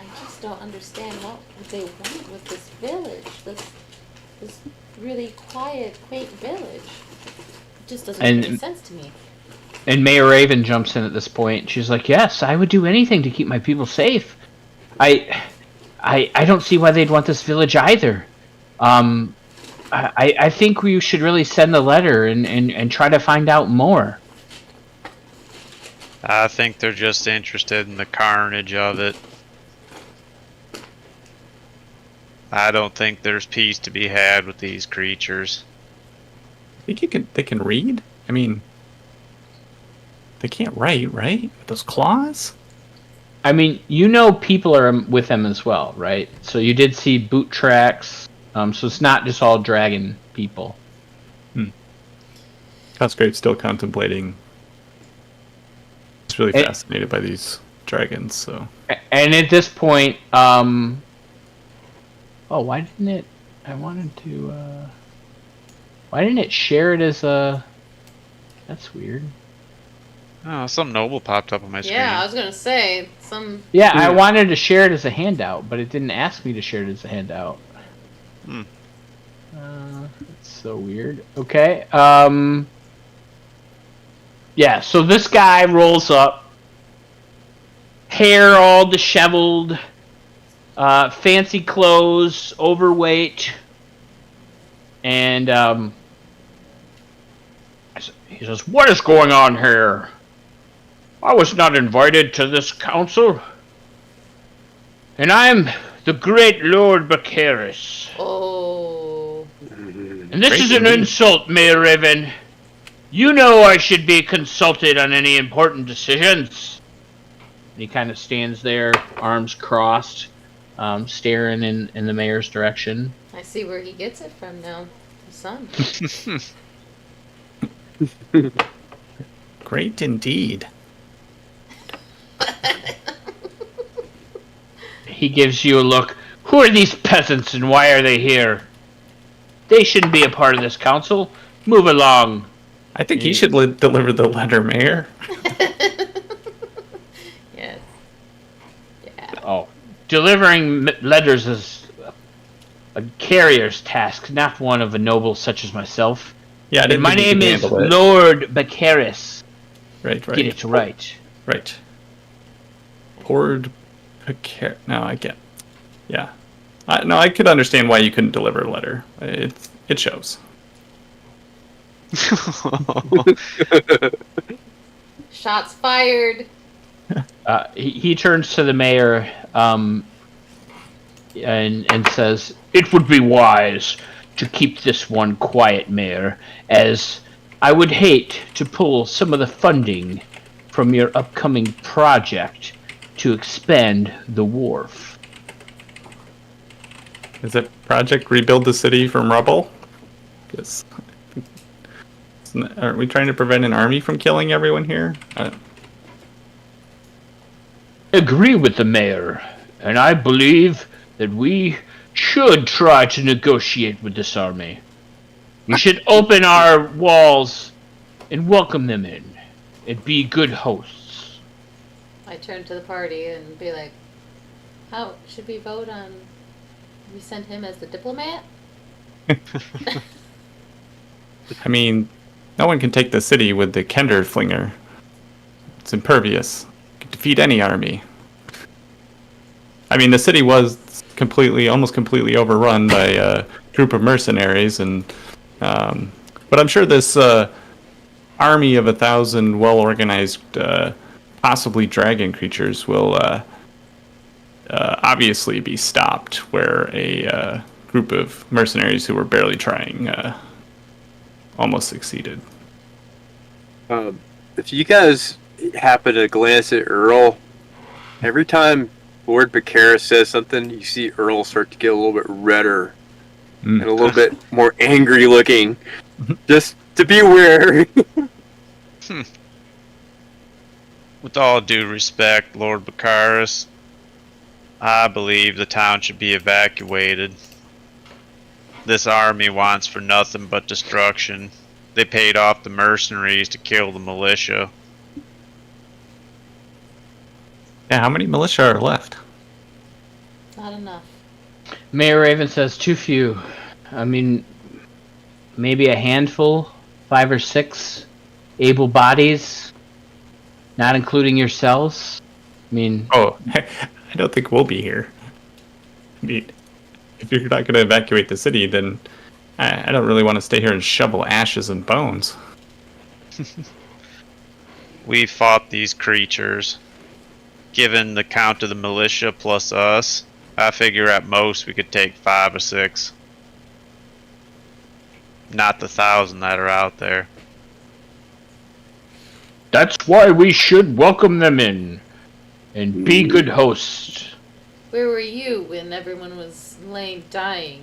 I just don't understand what they want with this village. This really quiet, quaint village. It just doesn't make any sense to me. And Mayor Raven jumps in at this point. She's like, yes, I would do anything to keep my people safe. I don't see why they'd want this village either. I think we should really send the letter and try to find out more. I think they're just interested in the carnage of it. I don't think there's peace to be had with these creatures. I think they can read? I mean, they can't write, right? With those claws? I mean, people are with them as well, right? So you did see boot tracks. So it's not just all dragon people. Cosgrave's still contemplating. He's really It- fascinated by these dragons, so. And at this point, oh, why didn't it? I wanted to. Why didn't it share it as a? That's weird. Oh, some noble popped up on my screen. Yeah, I was gonna say some. Yeah, I wanted to share it as a handout, but it didn't ask me to share it as a handout. Hmm. That's so weird. Okay. Yeah, so this guy rolls up, hair all disheveled, fancy clothes, overweight, and he says, "What is going on here? I was not invited to this council, and I'm the great Lord Bacaris. Oh. And this Great is an indeed. insult, Mayor Raven. You know I should be consulted on any important decisions." And he kind of stands there, arms crossed, staring in the mayor's direction. I see where he gets it from now. The sun. Great indeed. He gives you a look. "Who are these peasants and why are they here? They shouldn't be a part of this council. Move along." I think he should deliver the letter, Mayor. Yes. Yeah. Oh, delivering letters is a carrier's task, not one of a noble such as myself. Yeah, I And didn't my think he name could is handle it. Lord Bacaris. Right, right. Get it right. Right. Horde Picar. No, I get. Yeah. No, I could understand why you couldn't deliver a letter. It shows. Shots fired. He turns to the mayor and says, "It would be wise to keep this one quiet, Mayor, as I would hate to pull some of the funding from your upcoming project to expand the wharf." Is it Project Rebuild the City from Rubble? Yes. Aren't we trying to prevent an army from killing everyone here? Agree with the mayor, and I believe that we should try to negotiate with this army. We should open our walls and welcome them in, and be good hosts. I turn to the party and be like, "How should we vote on? We send him as the diplomat?" I mean, no one can take the city with the Kender Flinger. It's impervious. It can defeat any army. I mean, the city was almost completely overrun by a group of mercenaries, and but I'm sure this army of 1,000 well-organized, possibly dragon creatures will obviously be stopped, where a group of mercenaries who were barely trying almost succeeded. If you guys happen to glance at Earl, every time Lord Bacaris says something, you see Earl start to get a little bit redder and a little bit more angry looking. Just to be aware. With all due respect, Lord Bacaris, I believe the town should be evacuated. This army wants for nothing but destruction. They paid off the mercenaries to kill the militia. Yeah, how many militia are left? Not enough. Mayor Raven says, "Too few. I mean, maybe a handful, 5 or 6 able bodies, not including yourselves. I mean, Oh, I don't think we'll be here. I mean, if you're not going to evacuate the city, then I don't really want to stay here and shovel ashes and bones. We fought these creatures. Given the count of the militia plus us, I figure at most we could take 5 or 6. Not the 1,000 that are out there. that's why we should welcome them in and be good hosts." Where were you when everyone was dying?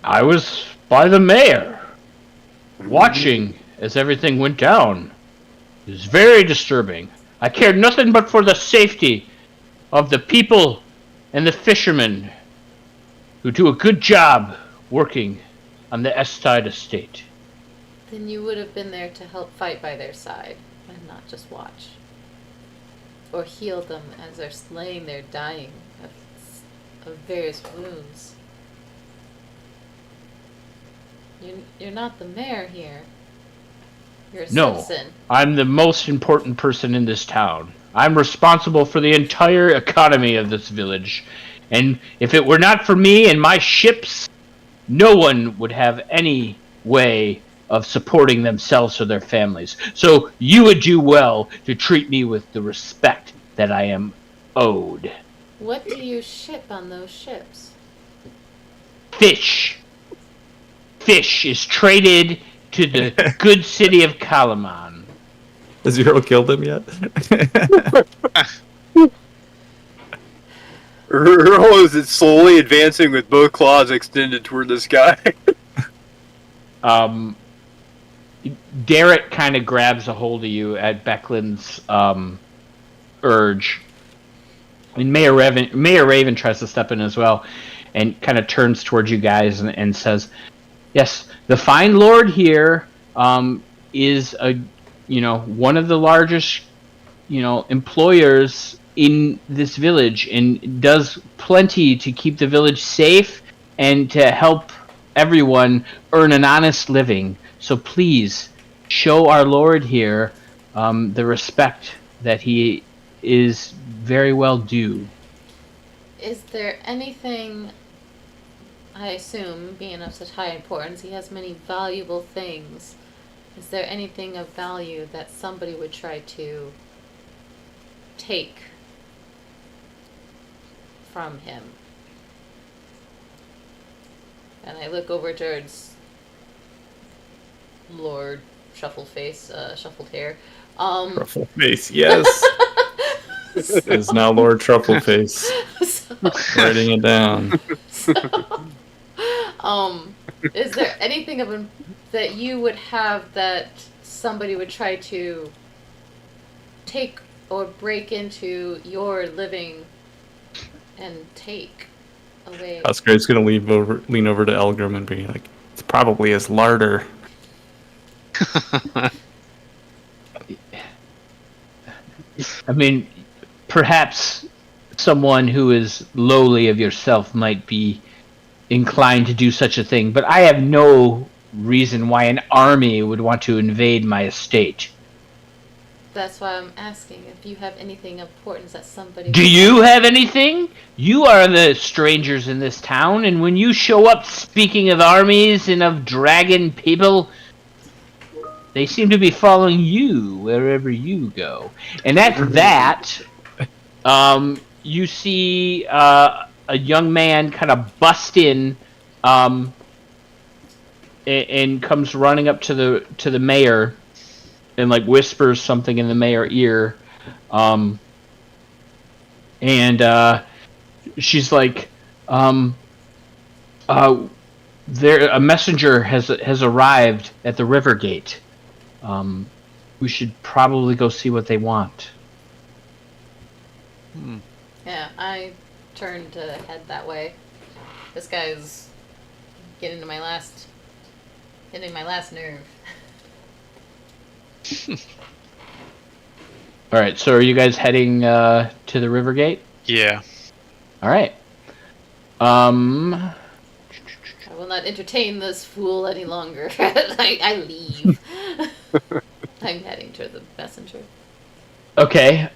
I was by the mayor, watching as everything went down. It was very disturbing. I cared nothing but for the safety of the people and the fishermen who do a good job working on the Estide estate. Then you would have been there to help fight by their side and not just watch. Or heal them as they're laying there dying of various wounds. You're not the mayor here. You're a No, citizen. I'm the most important person in this town. I'm responsible for the entire economy of this village. And if it were not for me and my ships, no one would have any way of supporting themselves or their families. So you would do well to treat me with the respect that I am owed. What do you ship on those ships? Fish. Fish is traded to the good city of Kalaman. Has Zero killed him yet? Earl is slowly advancing with both claws extended toward the sky. Derek kind of grabs a hold of you at Becklin's urge. And Mayor Raven tries to step in as well and kind of turns towards you guys and says, yes, the fine lord here is one of the largest employers in this village and does plenty to keep the village safe and to help everyone earn an honest living. So please show our lord here the respect that he is very well due. Is there anything, I assume, being of such high importance, he has many valuable things. Is there anything of value that somebody would try to take from him? And I look over towards Lord Shuffled Hair. Truffle Face, yes. It is now Lord Truffle Face. Writing it down. Is there anything that you would have that somebody would try to take or break into your living and take away? Oscar's gonna lean over to Elgrim and be like, "It's probably his larder." I mean, perhaps someone who is lowly of yourself might be inclined to do such a thing, but I have no reason why an army would want to invade my estate. That's why I'm asking if you have anything of importance that somebody... Do you have anything? You are the strangers in this town, and when you show up speaking of armies and of dragon people, they seem to be following you wherever you go. And at that, you see a young man kind of bust in and comes running up to the mayor and like whispers something in the mayor's ear. And she's like, a messenger has arrived at the river gate. We should probably go see what they want. Yeah, I turned to head that way. This guy's hitting my last nerve. All right, so are you guys heading to the river gate? Yeah. All right. I will not entertain this fool any longer. I leave. I'm heading to the messenger. Okay.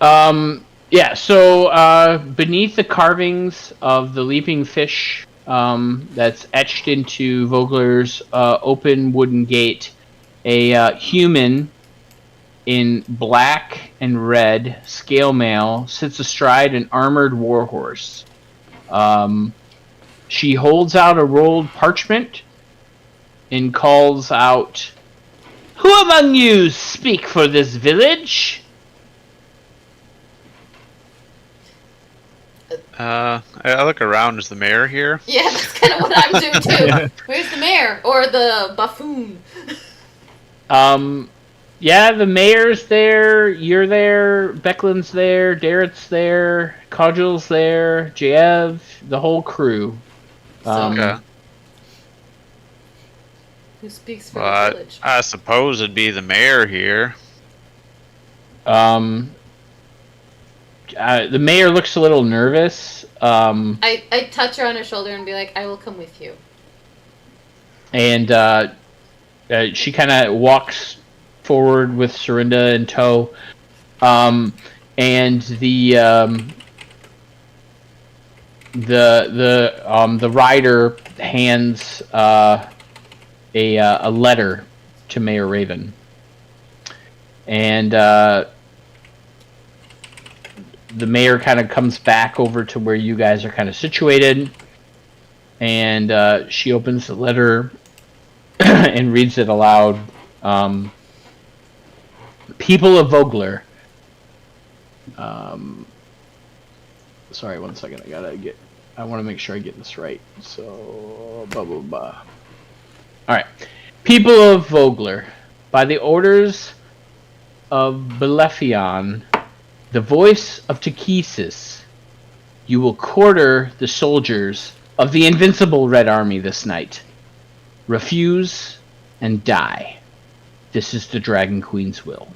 Yeah. So beneath the carvings of the leaping fish, that's etched into Vogler's open wooden gate, a human in black and red scale mail sits astride an armored warhorse. She holds out a rolled parchment and calls out, "Who among you speak for this village?" I look around. Is the mayor here? Yeah, that's kind of what I'm doing too. Where's the mayor or the buffoon? Yeah, the mayor's there. You're there. Becklin's there. Darrett's there. Codul's there. Jev, the whole crew. Okay. Who speaks for Well, the village? I suppose it'd be the mayor here. The mayor looks a little nervous. I touch her on her shoulder and be like, I will come with you. And she kind of walks forward with Serinda in tow. And the rider hands a letter to Mayor Raven. And the mayor kind of comes back over to where you guys are kind of situated, and she opens the letter and reads it aloud. People of Vogler. Sorry, 1 second. I want to make sure I get this right. So, blah, blah, blah. Alright. People of Vogler, by the orders of Belefion, the voice of Takesis, you will quarter the soldiers of the invincible Red Army this night. Refuse and die. This is the Dragon Queen's will.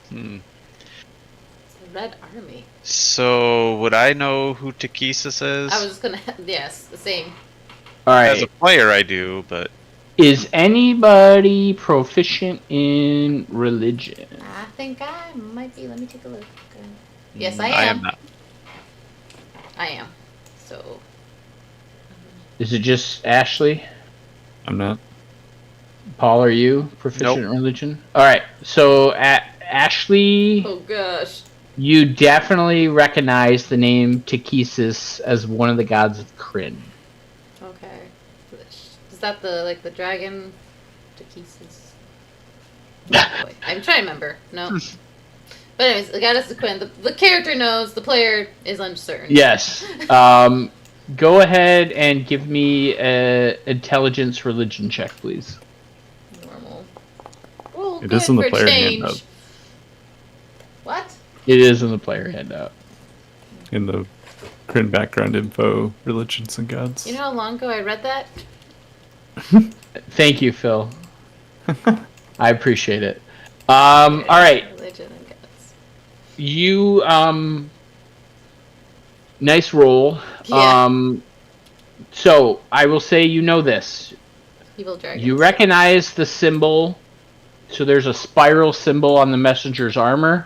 The Red Army. So, would I know who Takesis is? I was just gonna. Yes, the same. Alright. As a player, I do, but... Is anybody proficient in religion? I think I might be. Let me take a look. Yes, I I am. am not. I am. So. Is it just Ashley? I'm not. Paul, are you proficient in religion? Alright, so Ashley, Oh gosh. you definitely recognize the name Takesis as one of the gods of Kryn. Okay. Is that the dragon? Takesis. Oh, boy. I'm trying to remember. No. But anyways, the goddess of Quinn. The character knows. The player is uncertain. Yes. Go ahead and give me an intelligence religion check, please. Normal. Well, It good is in the for player change. handout. What? It is in the player handout. In the Kryn background info, religions and gods. You know how long ago I read that? Thank you, Phil. I appreciate it. Alright. Religion and gods. You, nice roll. Yeah. So, I will say you know this. Evil dragon. You recognize the symbol. So there's a spiral symbol on the messenger's armor.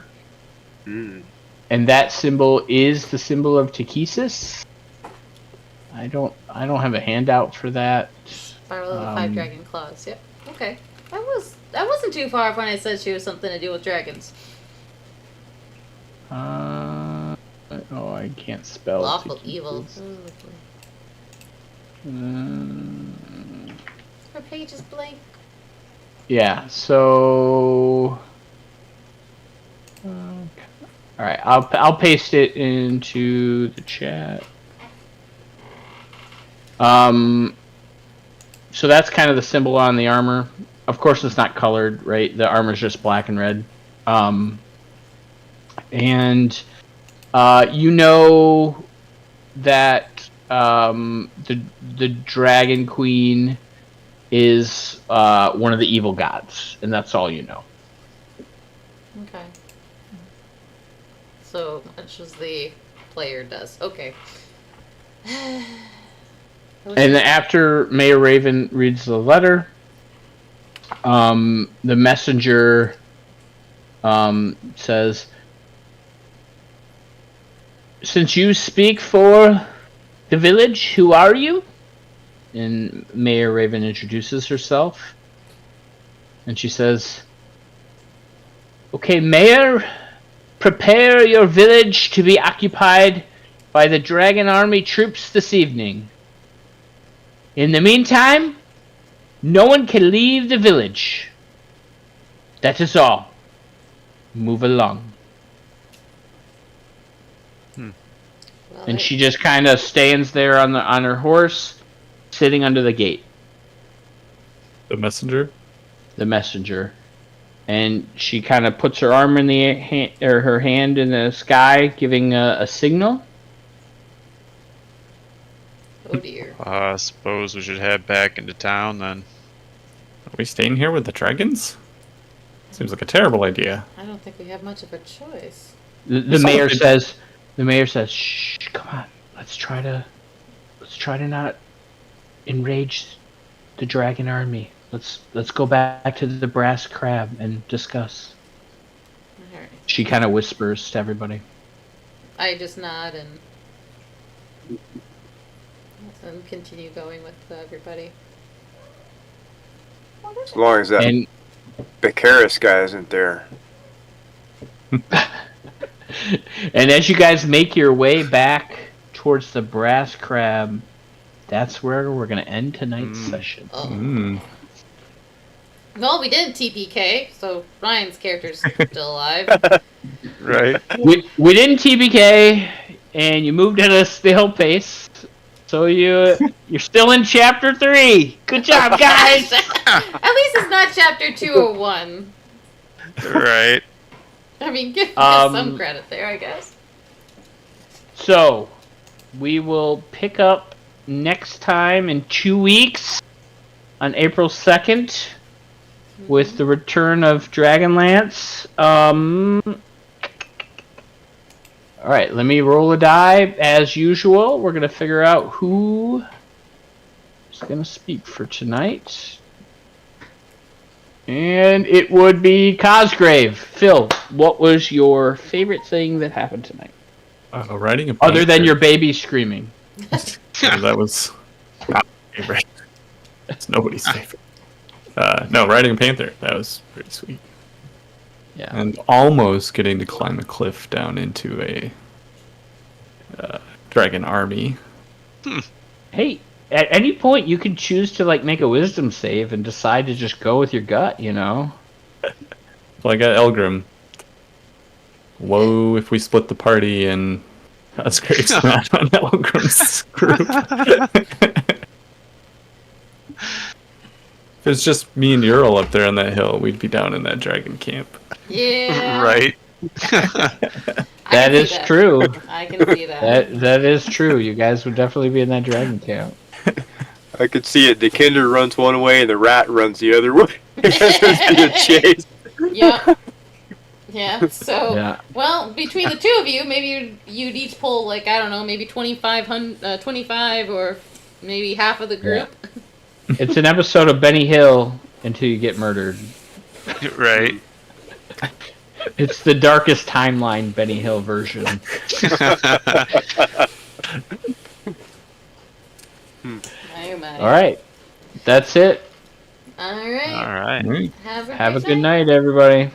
Mm. And that symbol is the symbol of Takesis. I don't have a handout for that. Spiral of the 5 dragon claws. Yep. Okay. That wasn't too far off when I said she was something to do with dragons. I can't spell. Lawful Takesis. evil. Her page is blank. Yeah. So. All right. I'll paste it into the chat. So that's kind of the symbol on the armor. Of course, it's not colored, right? The armor's just black and red. And you know that the Dragon Queen is one of the evil gods, and that's all you know. Okay. So much as the player does. Okay. And after Mayor Raven reads the letter, the messenger says, "Since you speak for the village, who are you?" And Mayor Raven introduces herself. And she says, "Okay, Mayor, prepare your village to be occupied by the Dragon Army troops this evening. In the meantime, no one can leave the village. That is all. Move along." Well, And she just kind of stands there on her horse, sitting under the gate. The messenger. The messenger, and she kind of puts her arm in the or her hand in the sky, giving a signal. Oh dear. I suppose we should head back into town then. Are we staying here with the dragons? Seems like a terrible idea. I don't think we have much of a choice. The mayor says, "Shh, come on, let's try to not enrage the dragon army. Let's go back to the brass crab and discuss." All right. She kind of whispers to everybody. I just nod and continue going with everybody. As long as that And Becaris guy isn't there. and as you guys make your way back towards the brass crab, that's where we're gonna end tonight's session. Oh. Mm. Well, we did TPK, so Ryan's character's still alive. Right. We didn't TBK, and you moved at a snail pace, so you're still in chapter 3. Good job, guys. At least it's not chapter 201. Right. I mean, give some credit there, I guess. So we will pick up next time in 2 weeks on April 2nd with the return of Dragonlance. Alright, let me roll a die. As usual, we're going to figure out who is going to speak for tonight. And it would be Cosgrave. Phil, what was your favorite thing that happened tonight? Riding a Other than panther. your baby screaming. That was not my favorite. It's nobody's favorite. No, riding a panther. That was pretty sweet. Yeah. And almost getting to climb a cliff down into a dragon army. Hey, at any point you can choose to make a wisdom save and decide to just go with your gut, you know? Well, I got Elgrim. Whoa, if we split the party and Cosgrave's not on Elgrim's group. If it's just me and Ural up there on that hill, we'd be down in that dragon camp. Yeah. Right. That is true. I can see that. That is true. You guys would definitely be in that dragon camp. I could see it. The Kinder runs one way and the rat runs the other way. There's being chased. Yep. Yeah, so, Yeah. well, between the two of you, maybe you'd each pull, I don't know, maybe 25 or maybe half of the group. It's an episode of Benny Hill until you get murdered. Right. It's the darkest timeline Benny Hill version. Oh my. Alright. That's it. Alright. All right. Right. Have a Have a great good night. night, everybody.